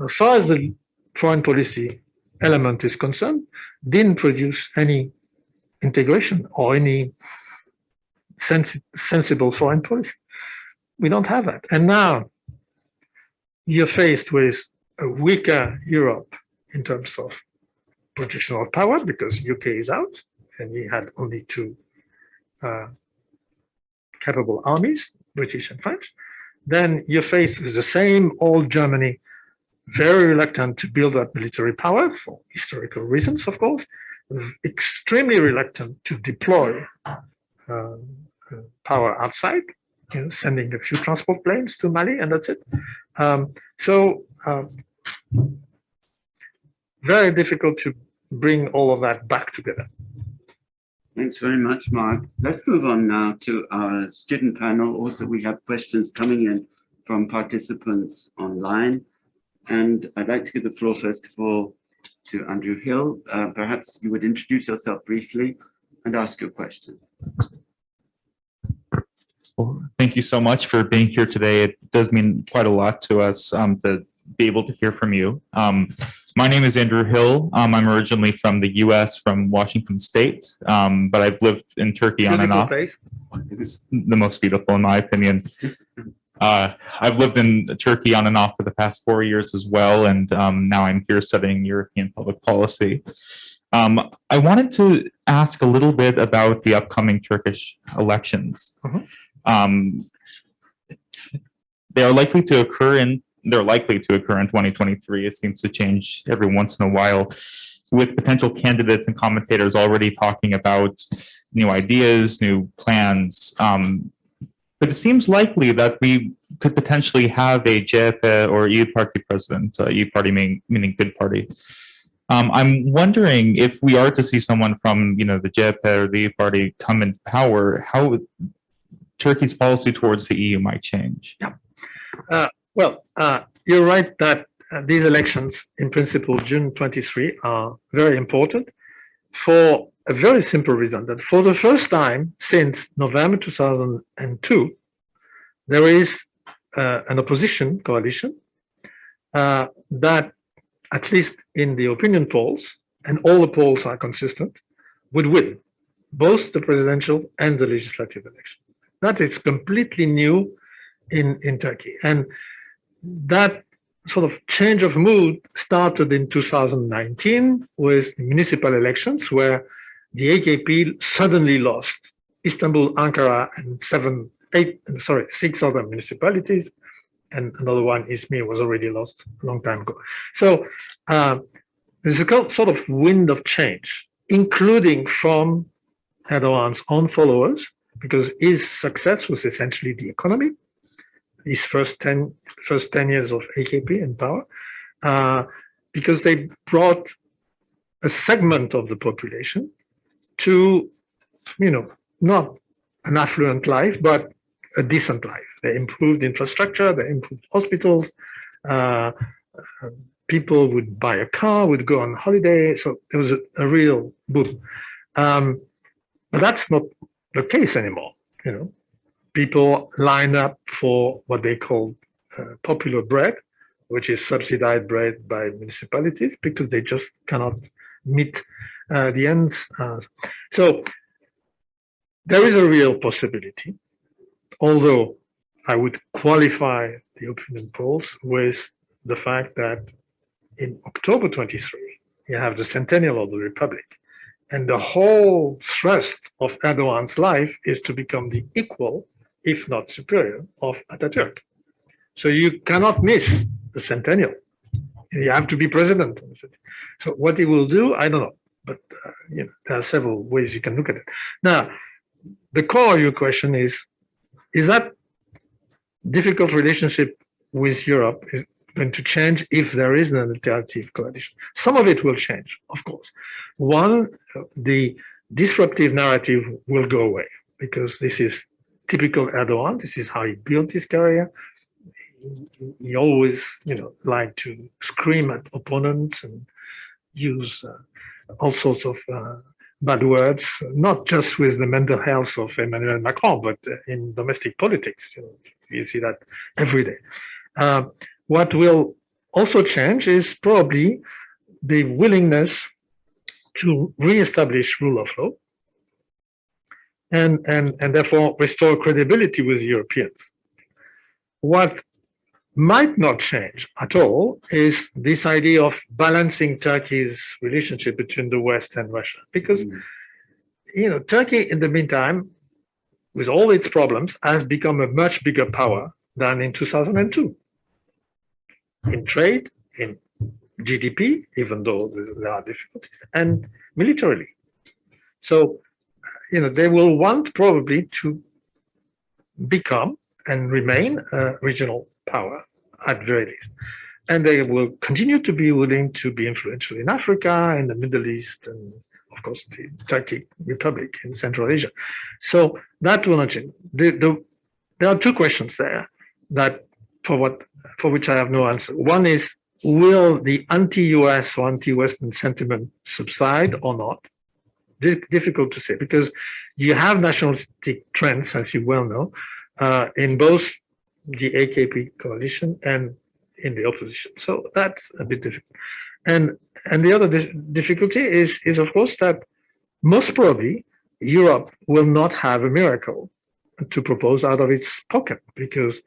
as far as the foreign policy element is concerned, didn't produce any integration or any sensible foreign policy. We don't have that. And now you're faced with a weaker Europe in terms of projection of power because UK is out and we had only two capable armies, British and French. Then you're faced with the same old Germany, very reluctant to build up military power for historical reasons, of course, extremely reluctant to deploy power outside, sending a few transport planes to Mali, and that's it. Very difficult to bring all of that back together. Thanks very much, Marc. Let's move on now to our student panel. Also, we have questions coming in from participants online. And I'd like to give the floor, first of all, to Andrew Hill. Perhaps you would introduce yourself briefly and ask your question. Well, thank you so much for being here today. It does mean quite a lot to us to be able to hear from you. My name is Andrew Hill. I'm originally from the US, from Washington State, but I've lived in Turkey on and off. It's the most beautiful in my opinion. I've lived in Turkey on and off for the past 4 years as well, and now I'm here studying European public policy. I wanted to ask a little bit about the upcoming Turkish elections. They're likely to occur in 2023. It seems to change every once in a while, with potential candidates and commentators already talking about new ideas, new plans. But it seems likely that we could potentially have a CHP or İYİ Party president, İYİ Party meaning good party. I'm wondering if we are to see someone from, the CHP or the İYİ Party come into power, how Turkey's policy towards the EU might change. Yeah. You're right that these elections, in principle, June 23, are very important for a very simple reason, that for the first time since November 2002, there is an opposition coalition that, at least in the opinion polls, and all the polls are consistent, would win both the presidential and the legislative election. That is completely new in Turkey. And that sort of change of mood started in 2019 with the municipal elections, where the AKP suddenly lost Istanbul, Ankara, and 6 other municipalities, and another one, Izmir, was already lost a long time ago. So there's a sort of wind of change, including from Erdogan's own followers, because his success was essentially the economy, his first 10 years of AKP in power, because they brought a segment of the population to, not an affluent life, but a decent life. They improved infrastructure, they improved hospitals, people would buy a car, would go on holiday, so there was a real boom. But that's not the case anymore. People line up for what they call popular bread, which is subsidized bread by municipalities, because they just cannot meet the ends. So there is a real possibility, although I would qualify the opinion polls with the fact that in October 23, you have the centennial of the Republic. And the whole thrust of Erdogan's life is to become the equal, if not superior, of Atatürk. So you cannot miss the centennial. You have to be president. So what he will do, I don't know. But there are several ways you can look at it. Now, the core of your question is that difficult relationship with Europe is going to change if there is an alternative coalition? Some of it will change, of course. One, the disruptive narrative will go away because this is typical Erdogan. This is how he built his career. He always, liked to scream at opponents and use all sorts of bad words, not just with the mental health of Emmanuel Macron, but in domestic politics. You see that every day. What will also change is probably the willingness to reestablish rule of law and therefore restore credibility with Europeans. What might not change at all is this idea of balancing Turkey's relationship between the West and Russia, because Turkey in the meantime, with all its problems, has become a much bigger power than in 2002 in trade, in GDP, even though there are difficulties, and militarily. So they will want probably to become and remain a regional power at the very least. And they will continue to be willing to be influential in Africa, in the Middle East, and of course the Turkic Republic in Central Asia. So that will not change. There are two questions there that for which I have no answer. One is, will the anti-US or anti-Western sentiment subside or not? Difficult to say, because you have nationalistic trends, as you well know, in both the AKP coalition and in the opposition. So that's a bit difficult. And the other difficulty is of course that most probably Europe will not have a miracle to propose out of its pocket, because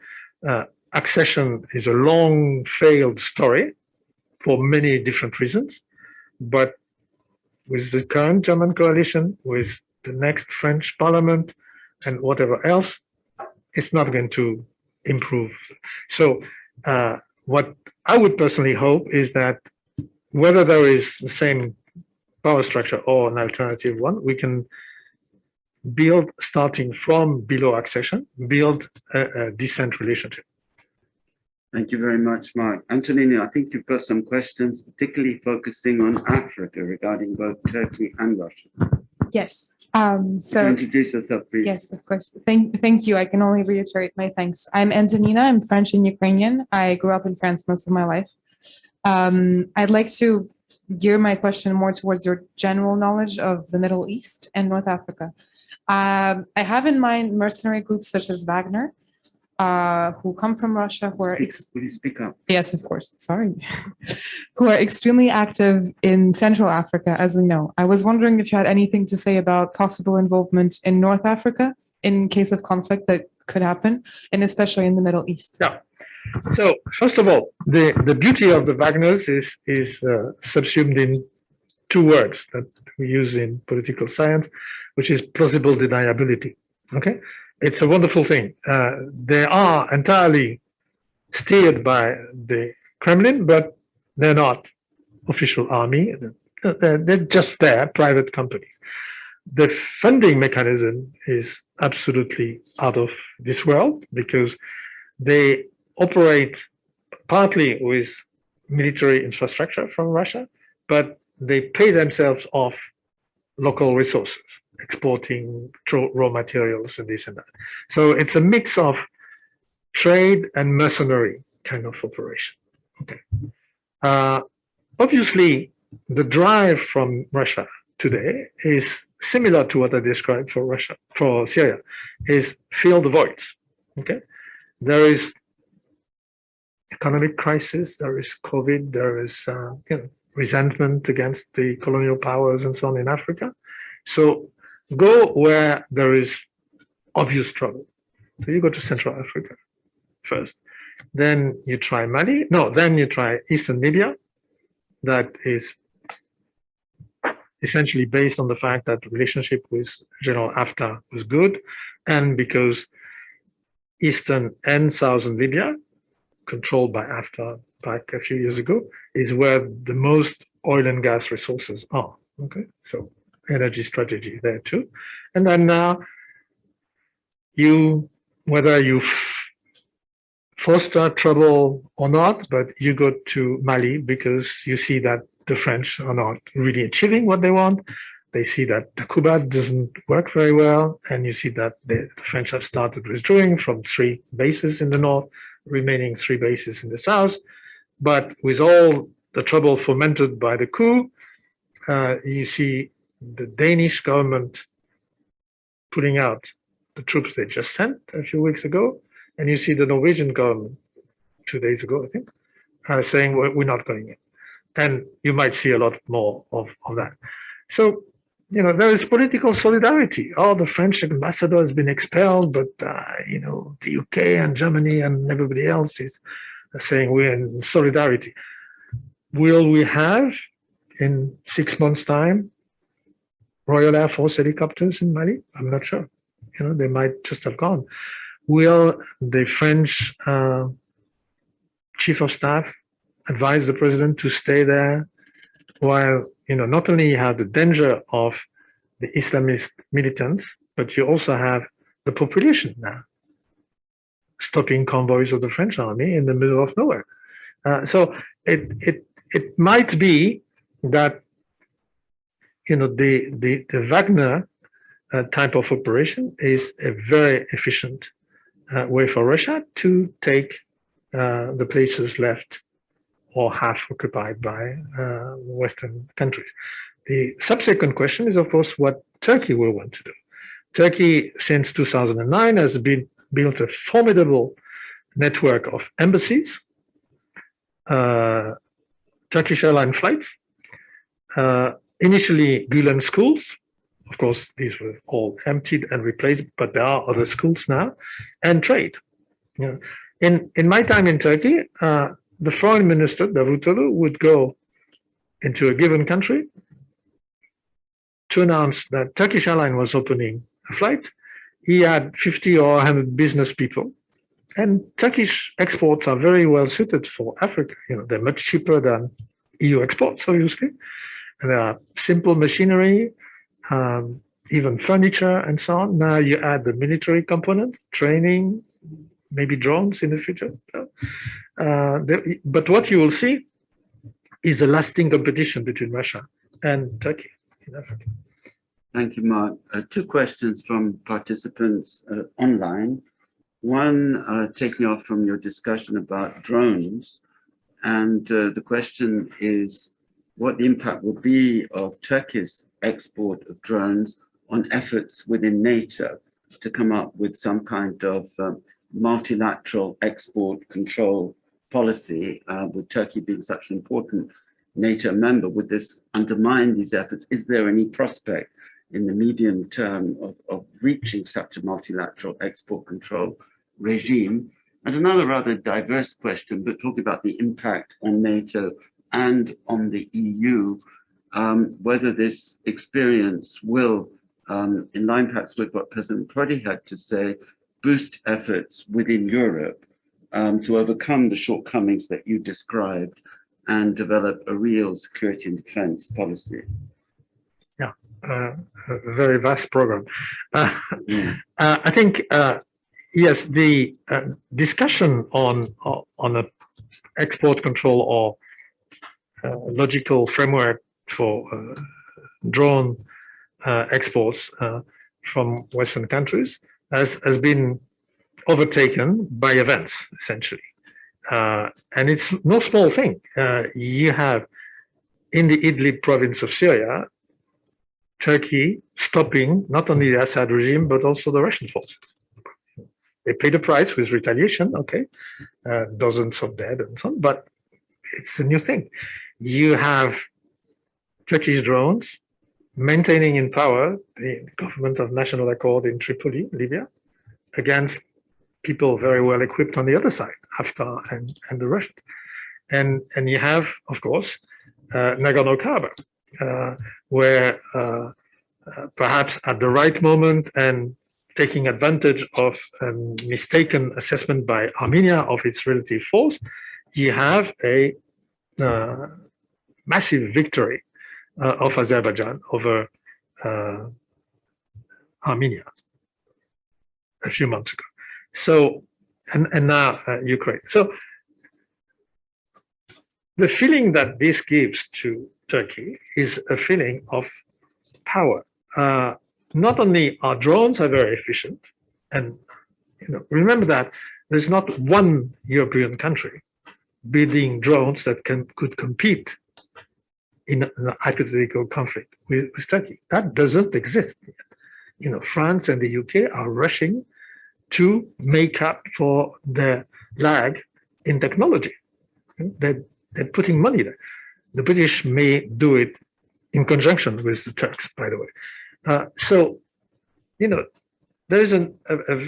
accession is a long failed story for many different reasons. But with the current German coalition, with the next French parliament and whatever else, it's not going to improve. So what I would personally hope is that whether there is the same power structure or an alternative one, we can build, starting from below accession, build a decent relationship. Thank you very much, Marc. Antonino, I think you've got some questions, particularly focusing on Africa regarding both Turkey and Russia. Yes. So introduce yourself, please. Yes, of course. Thank you. I can only reiterate my thanks. I'm Antonina. I'm French and Ukrainian. I grew up in France most of my life. I'd like to gear my question more towards your general knowledge of the Middle East and North Africa. I have in mind mercenary groups such as Wagner, who come from Russia, who are... Will you speak up? Yes, of course. Sorry. Who are extremely active in Central Africa, as we know. I was wondering if you had anything to say about possible involvement in North Africa in case of conflict that could happen, and especially in the Middle East. Yeah. So first of all, the beauty of the Wagners is subsumed in two words that we use in political science, which is plausible deniability. Okay. It's a wonderful thing. They are entirely steered by the Kremlin, but they're not official army. They're just there, private companies. The funding mechanism is absolutely out of this world because they operate partly with military infrastructure from Russia, but they pay themselves off local resources, exporting raw materials and this and that. So it's a mix of trade and mercenary kind of operation. Okay. Obviously, the drive from Russia today is similar to what I described for Syria, is fill the voids. Okay. There is economic crisis, there is COVID, there is resentment against the colonial powers and so on in Africa. So go where there is obvious trouble. So you go to Central Africa first. Then you try Mali. No, then you try Eastern Libya. That is essentially based on the fact that the relationship with General Haftar was good, and because Eastern and Southern Libya, controlled by Haftar back a few years ago, is where the most oil and gas resources are. Okay, so energy strategy there too. And then now whether you foster trouble or not, but you go to Mali because you see that the French are not really achieving what they want. They see that Takuba doesn't work very well, and you see that the French have started withdrawing from 3 bases in the north, remaining 3 bases in the south. But with all the trouble fomented by the coup, you see the Danish government pulling out the troops they just sent a few weeks ago, and you see the Norwegian government 2 days ago, I think, saying we're not going in. And you might see a lot more of that. So, there is political solidarity. Oh, the French ambassador has been expelled, but, the UK and Germany and everybody else is saying we're in solidarity. Will we have, in 6 months' time, Royal Air Force helicopters in Mali? I'm not sure. They might just have gone. Will the French chief of staff advise the president to stay there while, not only you have the danger of the Islamist militants, but you also have the population now stopping convoys of the French army in the middle of nowhere. So it might be that, the Wagner type of operation is a very efficient way for Russia to take the places left or half occupied by Western countries. The subsequent question is, of course, what Turkey will want to do. Turkey, since 2009, has built a formidable network of embassies, Turkish airline flights, initially Gulen schools. Of course, these were all emptied and replaced, but there are other schools now, and trade. In my time in Turkey, the foreign minister, Davutoglu, would go into a given country to announce that Turkish Airlines was opening a flight. He had 50 or 100 business people. And Turkish exports are very well suited for Africa. They're much cheaper than EU exports, obviously. And there are simple machinery, even furniture and so on. Now you add the military component, training, maybe drones in the future. But what you will see is a lasting competition between Russia and Turkey in Africa. Thank you, Mark. 2 questions from participants online. One, taking off from your discussion about drones, and the question is what the impact will be of Turkey's export of drones on efforts within NATO to come up with some kind of multilateral export control policy, with Turkey being such an important NATO member. Would this undermine these efforts? Is there any prospect in the medium term of reaching such a multilateral export control regime? And another rather diverse question, but talking about the impact on NATO and on the EU, whether this experience will, in line perhaps with what President Prodi had to say, boost efforts within Europe to overcome the shortcomings that you described and develop a real security and defense policy. Yeah, a very vast program. I think, yes, the discussion on an export control or logical framework for drone exports from Western countries has been overtaken by events, essentially. And it's no small thing. You have, in the Idlib province of Syria, Turkey stopping not only the Assad regime, but also the Russian forces. They paid a price with retaliation, okay, dozens of dead and so on, but it's a new thing. You have Turkish drones maintaining in power the government of national accord in Tripoli, Libya, against people very well equipped on the other side, Haftar and the Russians. And you have, of course, Nagorno-Karabakh, where perhaps at the right moment and taking advantage of a mistaken assessment by Armenia of its relative force, you have a massive victory of Azerbaijan over Armenia a few months ago. So, and now Ukraine. So the feeling that this gives to Turkey is a feeling of power. Not only our drones are very efficient, and remember that there's not one European country building drones that could compete in a hypothetical conflict with Turkey. That doesn't exist yet. France and the UK are rushing to make up for the lag in technology. They're putting money there. The British may do it in conjunction with the Turks, by the way. So, there is a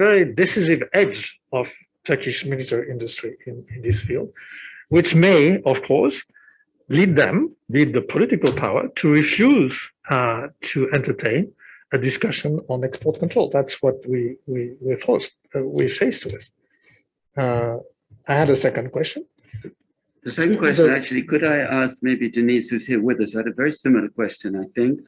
very decisive edge of Turkish military industry in this field, which may, of course, lead the political power to refuse to entertain a discussion on export control. That's what we're faced with. I had a second question. The second question, actually, could I ask maybe Denise, who's here with us, who had a very similar question, I think,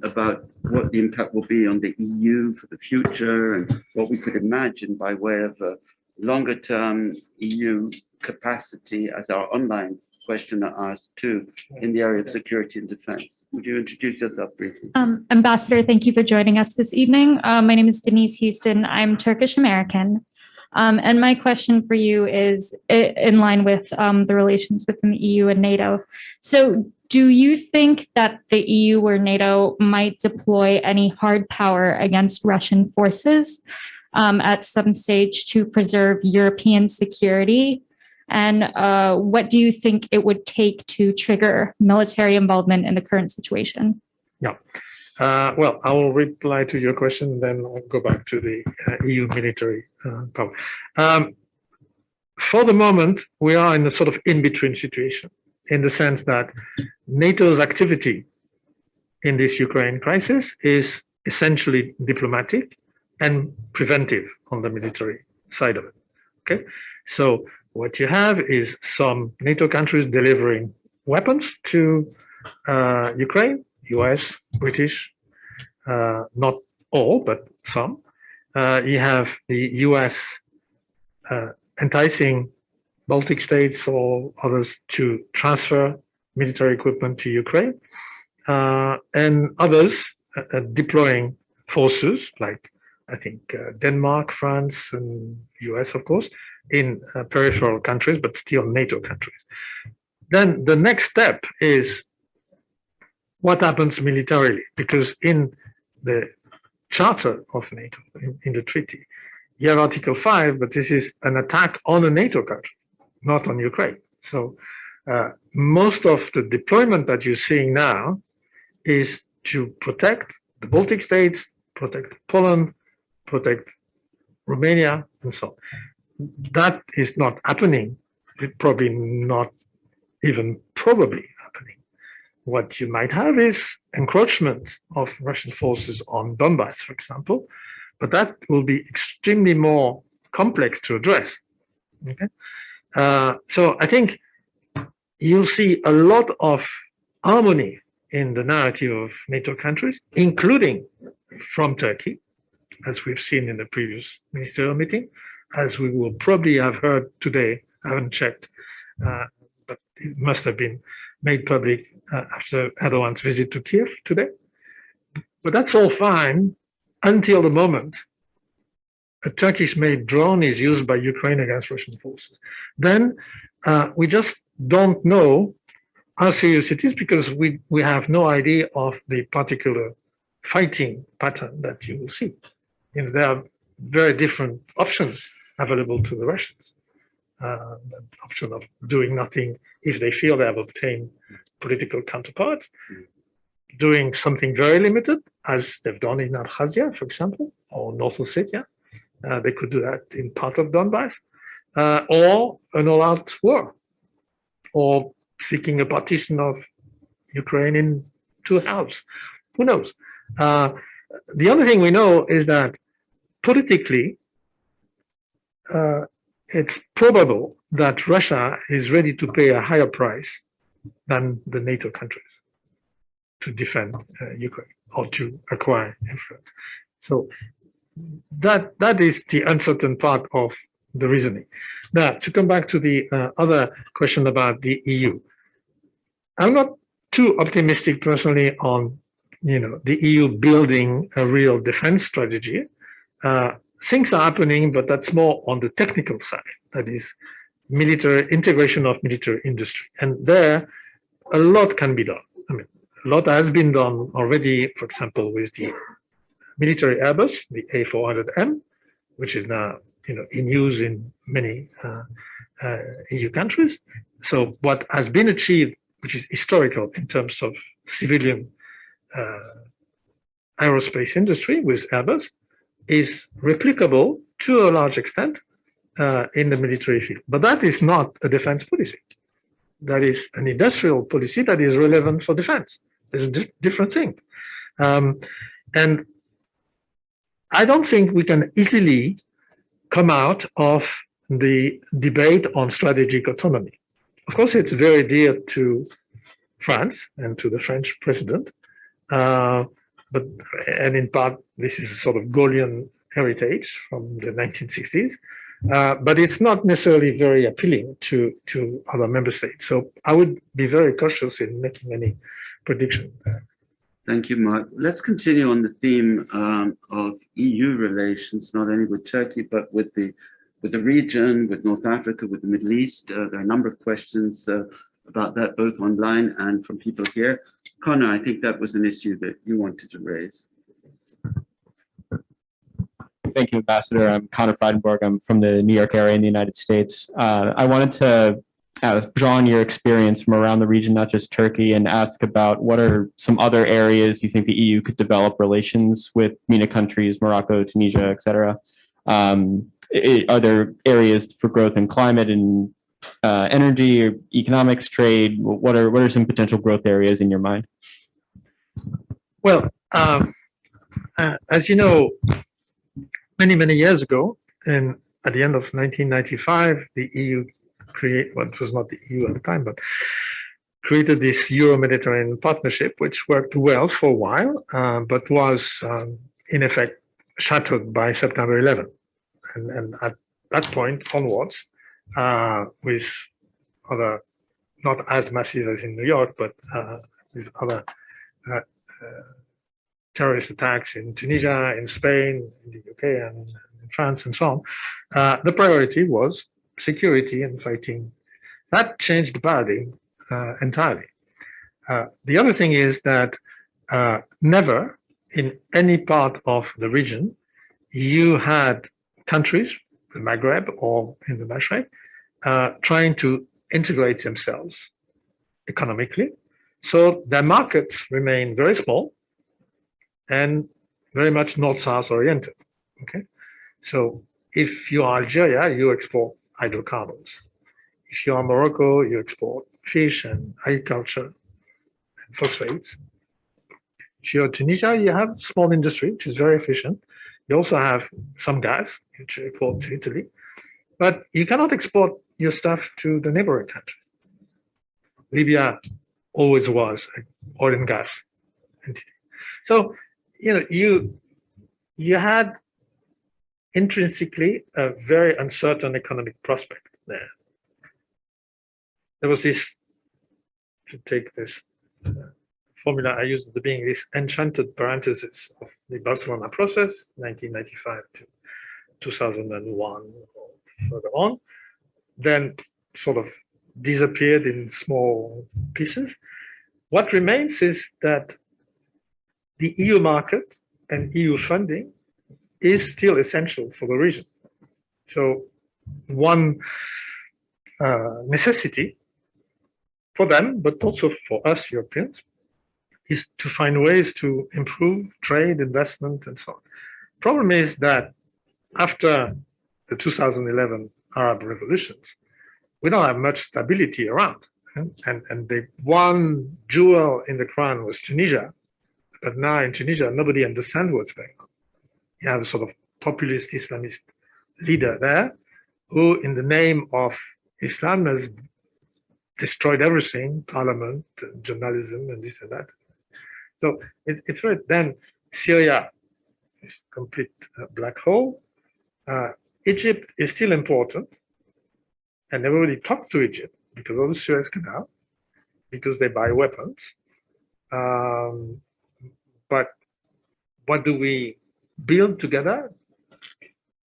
about what the impact will be on the EU for the future and what we could imagine by way of a longer term EU capacity, as our online questioner asked too, in the area of security and defense. Would you introduce yourself briefly? Ambassador, thank you for joining us this evening. My name is Denise Houston. I'm Turkish American. And my question for you is in line with the relations within the EU and NATO. So do you think that the EU or NATO might deploy any hard power against Russian forces at some stage to preserve European security? And what do you think it would take to trigger military involvement in the current situation? Yeah. Well, I will reply to your question, then I'll go back to the EU military power. For the moment, we are in a sort of in-between situation, in the sense that NATO's activity in this Ukraine crisis is essentially diplomatic and preventive on the military side of it. Okay, so what you have is some NATO countries delivering weapons to Ukraine, US, British, not all, but some. You have the US enticing Baltic states or others to transfer military equipment to Ukraine, and others deploying forces like, I think, Denmark, France, and US, of course, in peripheral countries, but still NATO countries. Then the next step is what happens militarily, because in the charter of NATO, in the treaty, you have Article 5, but this is an attack on a NATO country, not on Ukraine. So most of the deployment that you're seeing now is to protect the Baltic states, protect Poland, protect Romania, and so on. That is not happening. It's probably not even probably happening. What you might have is encroachment of Russian forces on Donbass, for example, but that will be extremely more complex to address. Okay, so I think you'll see a lot of harmony in the narrative of NATO countries, including from Turkey, as we've seen in the previous ministerial meeting, as we will probably have heard today. I haven't checked, but it must have been made public after Erdogan's visit to Kiev today. But that's all fine until the moment a Turkish-made drone is used by Ukraine against Russian forces. Then we just don't know how serious it is, because we have no idea of the particular fighting pattern that you will see. There are very different options available to the Russians. The option of doing nothing if they feel they have obtained political counterparts, doing something very limited, as they've done in Abkhazia, for example, or North Ossetia, They could do that in part of Donbass, or an all-out war, or seeking a partition of Ukraine in two halves. Who knows? The other thing we know is that politically, it's probable that Russia is ready to pay a higher price than the NATO countries to defend Ukraine or to acquire influence. So that is the uncertain part of the reasoning. Now, to come back to the other question about the EU, I'm not too optimistic personally on the EU building a real defense strategy. Things are happening, but that's more on the technical side. That is military integration of military industry. And there, a lot can be done. I mean, a lot has been done already, for example, with the military Airbus, the A400M, which is now in use in many EU countries. So what has been achieved, which is historical in terms of civilian aerospace industry with Airbus, is replicable to a large extent in the military field. But that is not a defense policy. That is an industrial policy that is relevant for defense. It's a different thing. And I don't think we can easily come out of the debate on strategic autonomy. Of course, it's very dear to France and to the French president. And in part, this is a sort of Gaullian heritage from the 1960s, but it's not necessarily very appealing to other member states. So I would be very cautious in making any prediction. Thank you, Marc. Let's continue on the theme of EU relations, not only with Turkey, but with the region, with North Africa, with the Middle East. There are a number of questions about that, both online and from people here. Connor, I think that was an issue that you wanted to raise. Thank you, Ambassador. I'm Connor Freidenberg. I'm from the New York area in the United States. I wanted to draw on your experience from around the region, not just Turkey, and ask about what are some other areas you think the EU could develop relations with MENA countries, Morocco, Tunisia, et cetera. Are there areas for growth in climate and energy or economics, trade? What are some potential growth areas in your mind? Well, as you know, many years ago, and at the end of 1995, the EU well, it was not the EU at the time, but created this Euro-Mediterranean partnership, which worked well for a while, but was in effect shattered by September 11. And at that point onwards, with other, not as massive as in New York, but with other terrorist attacks in Tunisia, in Spain, in the UK, and in France, and so on, the priority was security and fighting. That changed the paradigm entirely. The other thing is that never in any part of the region you had countries, the Maghreb or in the Mashrek, trying to integrate themselves economically. So their markets remain very small and very much north-south oriented. Okay, so if you are Algeria, you export hydrocarbons. If you are Morocco, you export fish and agriculture and phosphates. If you're Tunisia, you have small industry, which is very efficient. You also have some gas, which you export to Italy, but you cannot export your stuff to the neighboring country. Libya always was an oil and gas entity. So, you had intrinsically a very uncertain economic prospect there. There was this, to take this formula I used at the beginning, this enchanted parenthesis of the Barcelona process, 1995 to 2001 or further on, then sort of disappeared in small pieces. What remains is that the EU market and EU funding is still essential for the region. So one necessity for them, but also for us Europeans, is to find ways to improve trade, investment, and so on. Problem is that after the 2011 Arab revolutions, we don't have much stability around. And the one jewel in the crown was Tunisia. But now in Tunisia, nobody understands what's going on. You have a sort of populist Islamist leader there who, in the name of Islam, has destroyed everything, parliament, journalism, and this and that. So it's right. Then Syria is a complete black hole. Egypt is still important, and everybody talks to Egypt because of the Suez Canal, because they buy weapons. But what do we build together?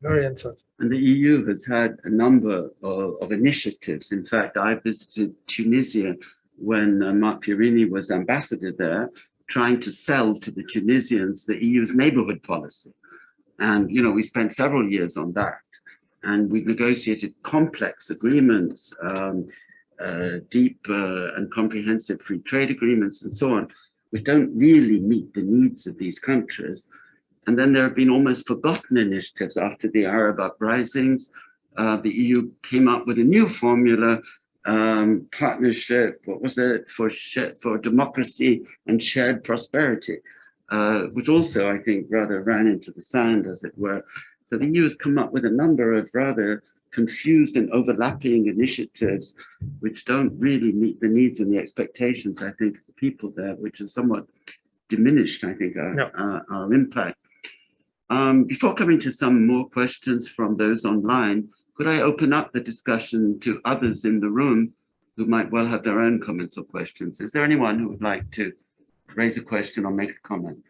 Very uncertain. And the EU has had a number of initiatives. In fact, I visited Tunisia when Marc Pierini was ambassador there, trying to sell to the Tunisians the EU's neighborhood policy. And, you know, we spent several years on that. And we've negotiated complex agreements, deep and comprehensive free trade agreements and so on, which don't really meet the needs of these countries. And then there have been almost forgotten initiatives after the Arab uprisings. The EU came up with a new formula, partnership, what was it, for democracy and shared prosperity, which also, I think, rather ran into the sand, as it were. So the EU has come up with a number of rather confused and overlapping initiatives, which don't really meet the needs and the expectations, I think, of the people there, which has somewhat diminished, I think, our impact. Before coming to some more questions from those online, could I open up the discussion to others in the room who might well have their own comments or questions? Is there anyone who would like to raise a question or make a comment?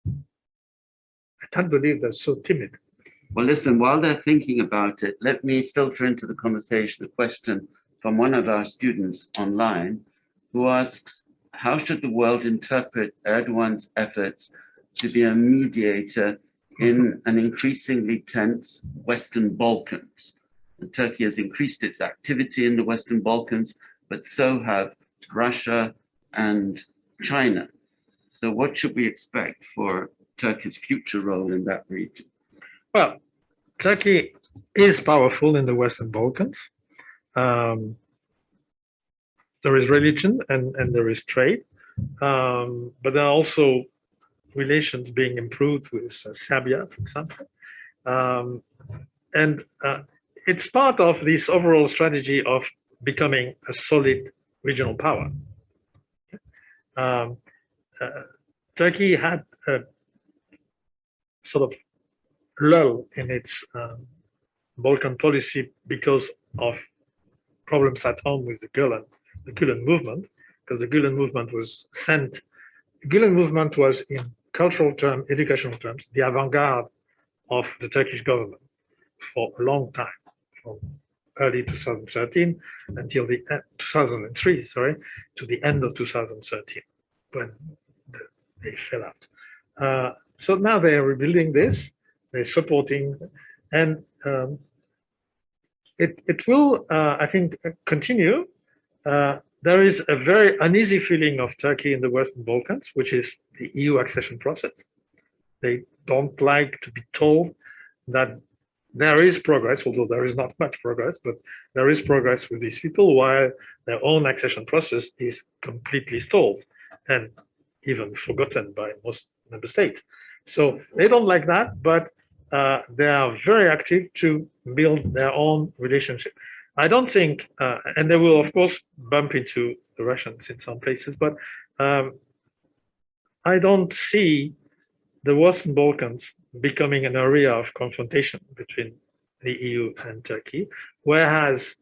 I can't believe they're so timid. Well, listen, while they're thinking about it, let me filter into the conversation a question from one of our students online who asks, how should the world interpret Erdogan's efforts to be a mediator in an increasingly tense Western Balkans? And Turkey has increased its activity in the Western Balkans, but so have Russia and China. So what should we expect for Turkey's future role in that region? Well, Turkey is powerful in the Western Balkans. There is religion and there is trade, but there are also relations being improved with Serbia, for example. And it's part of this overall strategy of becoming a solid regional power. Turkey had a sort of lull in its Balkan policy because of problems at home with the Gulen movement, because the Gulen movement was sent. The Gulen movement was, in cultural terms, educational terms, the avant-garde of the Turkish government for a long time, from early 2013 until the 2003, sorry, to the end of 2013, when they fell out. So now they are rebuilding this, they're supporting, and it will, I think, continue. There is a very uneasy feeling of Turkey in the Western Balkans, which is the EU accession process. They don't like to be told that there is progress, although there is not much progress, but there is progress with these people, while their own accession process is completely stalled and even forgotten by most member states. So they don't like that, but they are very active to build their own relationship. I don't think, and they will, of course, bump into the Russians in some places, but I don't see the Western Balkans becoming an area of confrontation between the EU and Turkey, whereas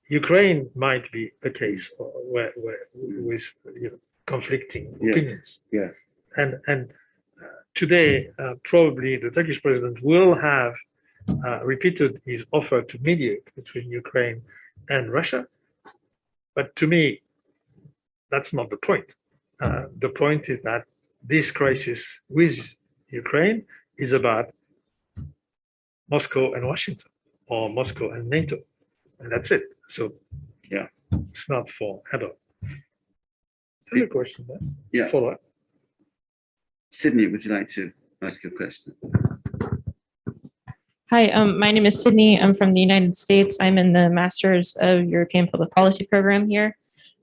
Ukraine might be a case where with conflicting opinions. Yes. And today, probably the Turkish president will have repeated his offer to mediate between Ukraine and Russia. But to me, that's not the point. The point is that this crisis with Ukraine is about Moscow and Washington, or Moscow and NATO, and that's it. So, yeah, it's not for Erdogan. Another question there? Yeah. Follow up. Sydney, would you like to ask your question. Hi, my name is Sydney. I'm from the United States. I'm in the Masters of European Public Policy program here.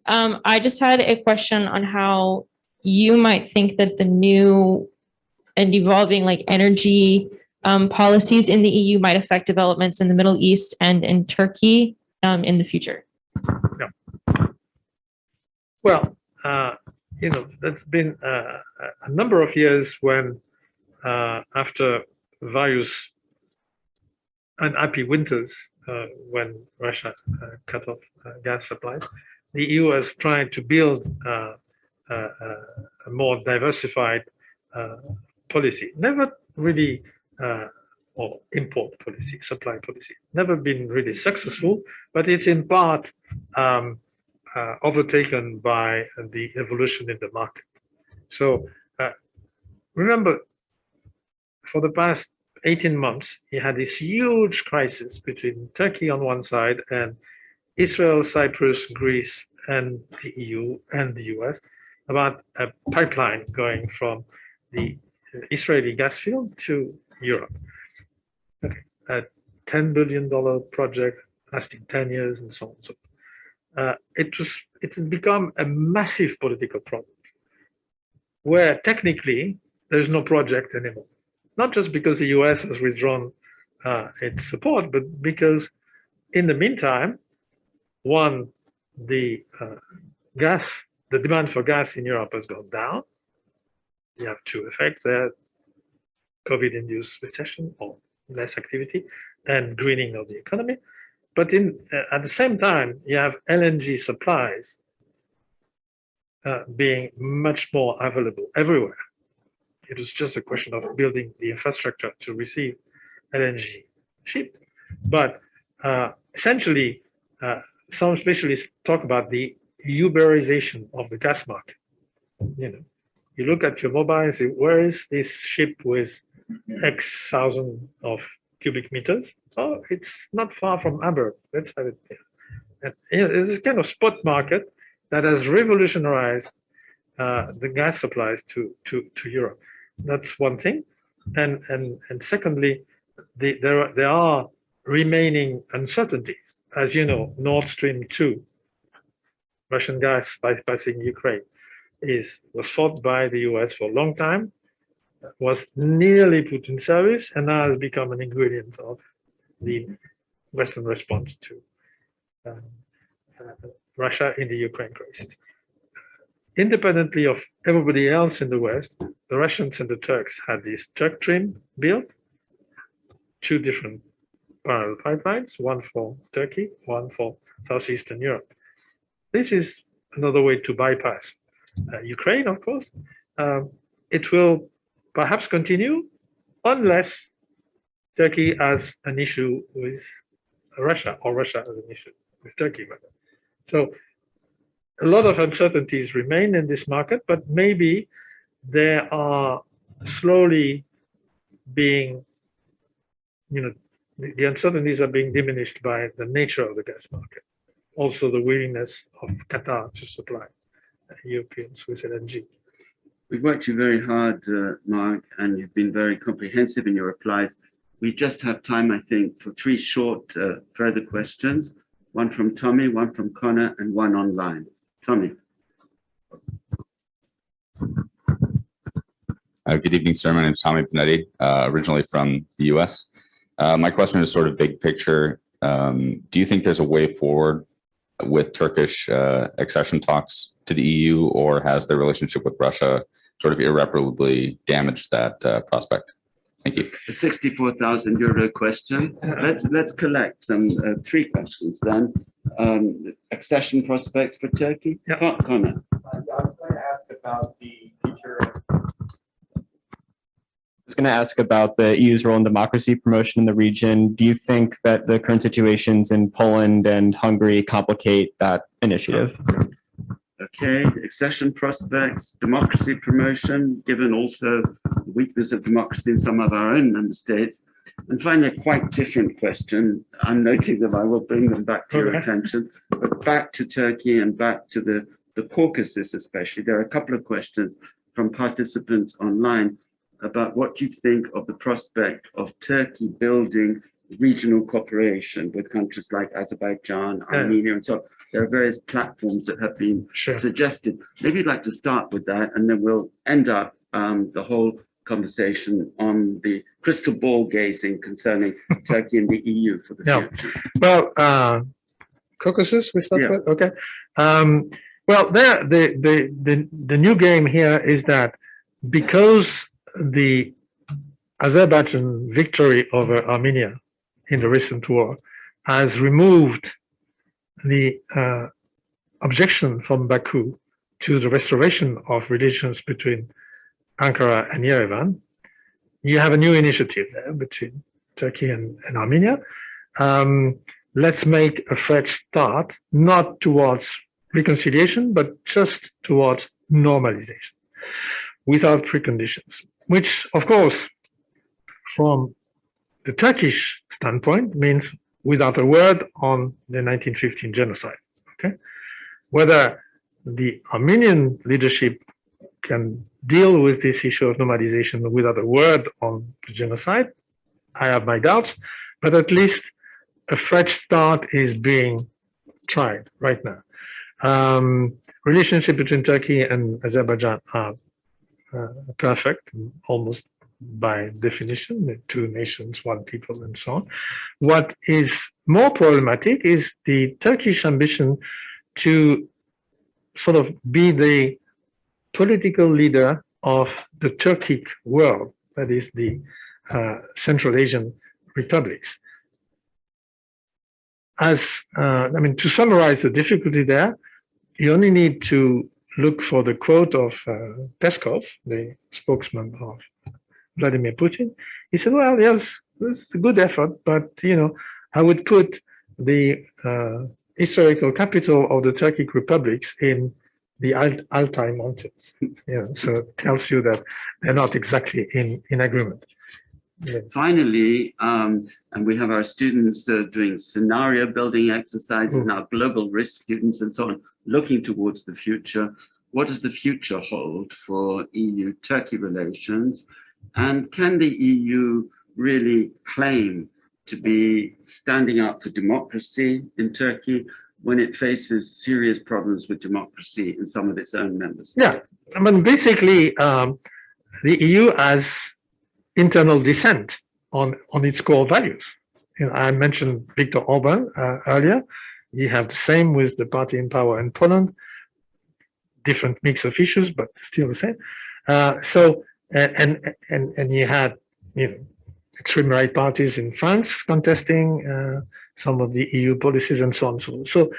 I just had a question on how you might think that the new and evolving like energy policies in the EU might affect developments in the Middle East and in Turkey in the future. Well, that's been a number of years when, after various unhappy winters, when Russia cut off gas supplies, the EU has tried to build a more diversified policy. Never really, or import policy, supply policy. Never been really successful, but it's in part overtaken by the evolution in the market. So remember, for the past 18 months, you had this huge crisis between Turkey on one side and Israel, Cyprus, Greece, and the EU and the US about a pipeline going from the Israeli gas field to Europe. Okay, a $10 billion project lasting 10 years and so on. So it has become a massive political problem where technically there's no project anymore. Not just because the US has withdrawn its support, but because in the meantime, one, the demand for gas in Europe has gone down. You have two effects there: COVID-induced recession or less activity, and greening of the economy. But at the same time, you have LNG supplies being much more available everywhere. It was just a question of building the infrastructure to receive LNG shipped. But essentially, some specialists talk about the Uberization of the gas market. You look at your mobile and say, where is this ship with X thousand of cubic meters? Oh, it's not far from Hamburg. Let's have it there. And, it's this kind of spot market that has revolutionized the gas supplies to Europe. That's one thing. And secondly, there are remaining uncertainties. As you know, Nord Stream 2, Russian gas bypassing Ukraine, was fought by the US for a long time, was nearly put in service, and now has become an ingredient of the Western response to Russia in the Ukraine crisis. Independently of everybody else in the West, the Russians and the Turks had this Turk Stream built, two different parallel pipelines, one for Turkey, one for Southeastern Europe. This is another way to bypass Ukraine, of course. It will perhaps continue unless Turkey has an issue with Russia, or Russia has an issue with Turkey. So a lot of uncertainties remain in this market, but maybe they are slowly being, the uncertainties are being diminished by the nature of the gas market. Also the willingness of Qatar to supply Europeans with LNG. We've worked you very hard, Marc, and you've been very comprehensive in your replies. We just have time, I think, for three short further questions. One from Tommy, one from Connor, and one online. Tommy. Good evening, sir. My name is Tommy Benetti, originally from the US. My question is sort of big picture. Do you think there's a way forward with Turkish accession talks to the EU, or has their relationship with Russia sort of irreparably damaged that prospect? Thank you. A 64,000 euro question. Let's collect some three questions then. Accession prospects for Turkey. Yeah. Connor. I was going to ask about the future. I was going to ask about the EU's role in democracy promotion in the region. Do you think that the current situations in Poland and Hungary complicate that initiative? Okay, accession prospects, democracy promotion, given also the weakness of democracy in some of our own member states. And finally, a quite different question. I'm noting that I will bring them back to your attention, but back to Turkey and back to the Caucasus especially. There are a couple of questions from participants online. about what you think of the prospect of Turkey building regional cooperation with countries like Azerbaijan, Armenia, and so on. There are various platforms that have been suggested. Maybe you'd like to start with that, and then we'll end up the whole conversation on the crystal ball gazing concerning Turkey and the EU for the future. Well, Caucasus, we start with? Okay. Well, the new game here is that because the Azerbaijan victory over Armenia in the recent war has removed the objection from Baku to the restoration of relations between Ankara and Yerevan, you have a new initiative there between Turkey and Armenia. Let's make a fresh start, not towards reconciliation, but just towards normalization, without preconditions, which, of course, from the Turkish standpoint, means without a word on the 1915 genocide. Okay, whether the Armenian leadership can deal with this issue of normalization without a word on the genocide, I have my doubts, but at least a fresh start is being tried right now. Relationship between Turkey and Azerbaijan are perfect, almost by definition, the two nations, one people, and so on. What is more problematic is the Turkish ambition to sort of be the political leader of the Turkic world, that is the Central Asian republics. To summarize the difficulty there, you only need to look for the quote of Peskov, the spokesman of Vladimir Putin. He said, well, yes, it's a good effort, but, I would put the historical capital of the Turkic republics in the Altai Mountains. So it tells you that they're not exactly in agreement. Finally, and we have our students doing scenario building exercises, and our global risk students and so on, looking towards the future. What does the future hold for EU-Turkey relations? And can the EU really claim to be standing up for democracy in Turkey when it faces serious problems with democracy in some of its own member states? Yeah, basically, the EU has internal dissent on its core values. I mentioned Viktor Orban earlier. You have the same with the party in power in Poland, different mix of issues, but still the same. And you had, extreme right parties in France contesting some of the EU policies and so on. So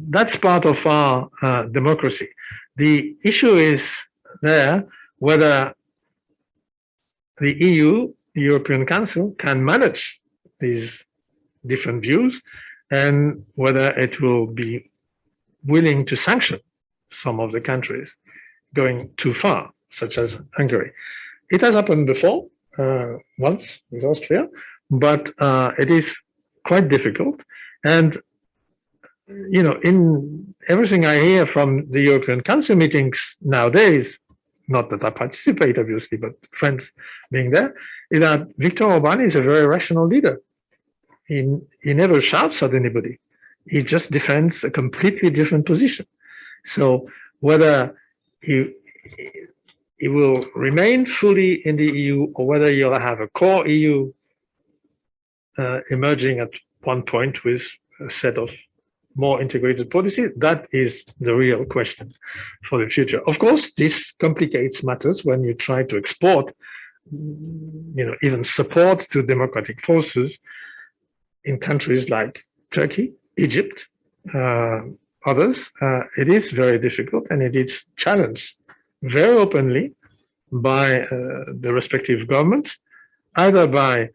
that's part of our democracy. The issue is there whether the EU, the European Council, can manage these different views and whether it will be willing to sanction some of the countries going too far, such as Hungary. It has happened before, once with Austria, but it is quite difficult. And, in everything I hear from the European Council meetings nowadays, not that I participate, obviously, but friends being there, is that Viktor Orban is a very rational leader. He never shouts at anybody. He just defends a completely different position. So whether he will remain fully in the EU or whether you'll have a core EU emerging at one point with a set of more integrated policy, that is the real question for the future. Of course, this complicates matters when you try to export, even support to democratic forces in countries like Turkey, Egypt, others. It is very difficult, and it is challenged very openly by the respective governments, either by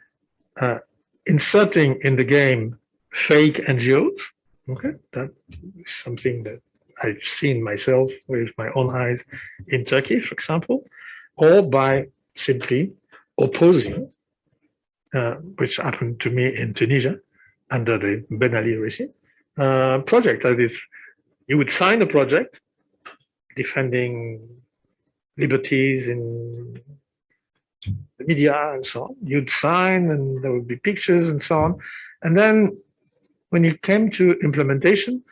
inserting in the game fake NGOs. Okay, that is something that I've seen myself with my own eyes in Turkey, for example, or by simply opposing, which happened to me in Tunisia under the Ben Ali regime, project. That is, you would sign a project defending liberties in the media and so on. You'd sign and there would be pictures and so on. And then when it came to implementation,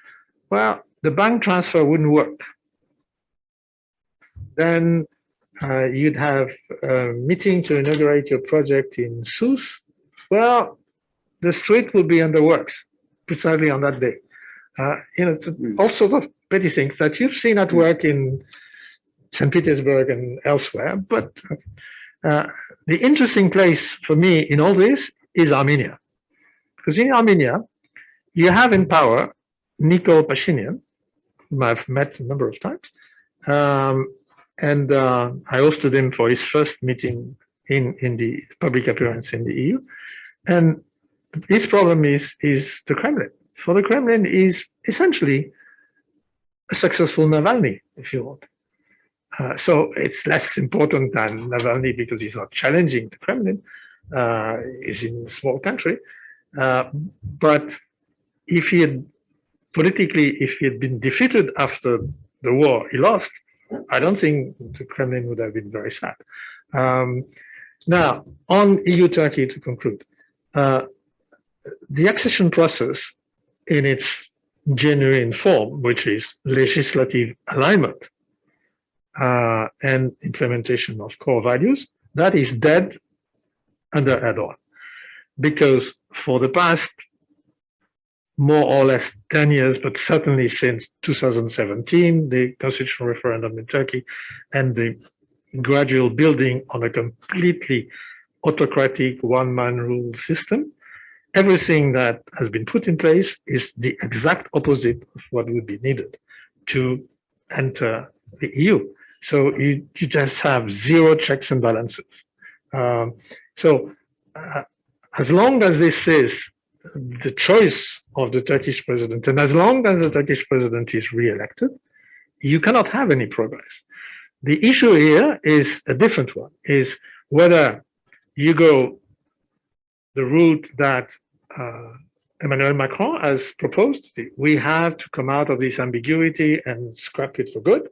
well, the bank transfer wouldn't work. Then you'd have a meeting to inaugurate your project in Sousse. Well, the street will be under works precisely on that day. All sorts of petty things that you've seen at work in St. Petersburg and elsewhere. But the interesting place for me in all this is Armenia. Because in Armenia, you have in power Nikol Pashinyan, whom I've met a number of times. And I hosted him for his first meeting in the public appearance in the EU. And his problem is the Kremlin. For the Kremlin is essentially a successful Navalny, if you want. So it's less important than Navalny because he's not challenging the Kremlin. He's in a small country. But if he had been defeated after the war he lost, I don't think the Kremlin would have been very sad. Now, on EU-Turkey, to conclude, the accession process in its genuine form, which is legislative alignment and implementation of core values, that is dead under Erdogan. Because for the past more or less 10 years, but certainly since 2017, the constitutional referendum in Turkey and the gradual building on a completely autocratic one-man rule system, everything that has been put in place is the exact opposite of what would be needed to enter the EU. So you just have zero checks and balances. As long as this is the choice of the Turkish president, and as long as the Turkish president is re-elected, you cannot have any progress. The issue here is a different one, is whether you go the route that Emmanuel Macron has proposed. We have to come out of this ambiguity and scrap it for good.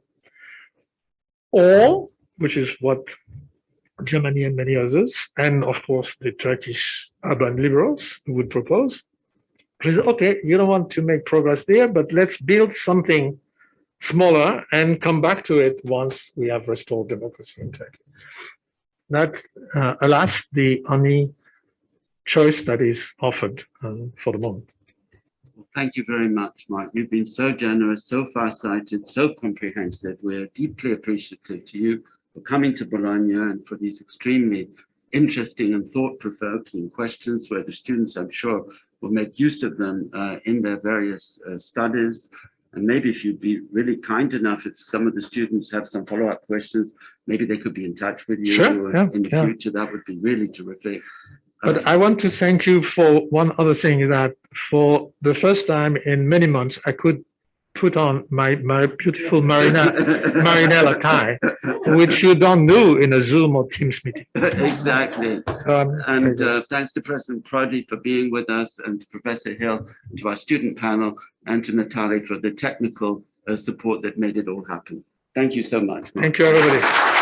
Or, which is what Germany and many others, and of course the Turkish urban liberals would propose, is okay, you don't want to make progress there, but let's build something smaller and come back to it once we have restored democracy in Turkey. That's, alas, the only choice that is offered for the moment. Well, thank you very much, Marc. You've been so generous, so far-sighted, so comprehensive. We're deeply appreciative to you for coming to Bologna and for these extremely interesting and thought-provoking questions where the students, I'm sure, will make use of them in their various studies. And maybe if you'd be really kind enough, if some of the students have some follow-up questions, maybe they could be in touch with you in the future. That would be really terrific. But I want to thank you for one other thing, that for the first time in many months, I could put on my beautiful Marinella tie, which you don't do in a Zoom or Teams meeting. Exactly. And thanks to President Prodi for being with us, and to Professor Hill, and to our student panel, and to Natalie for the technical support that made it all happen. Thank you so much. Thank you, everybody.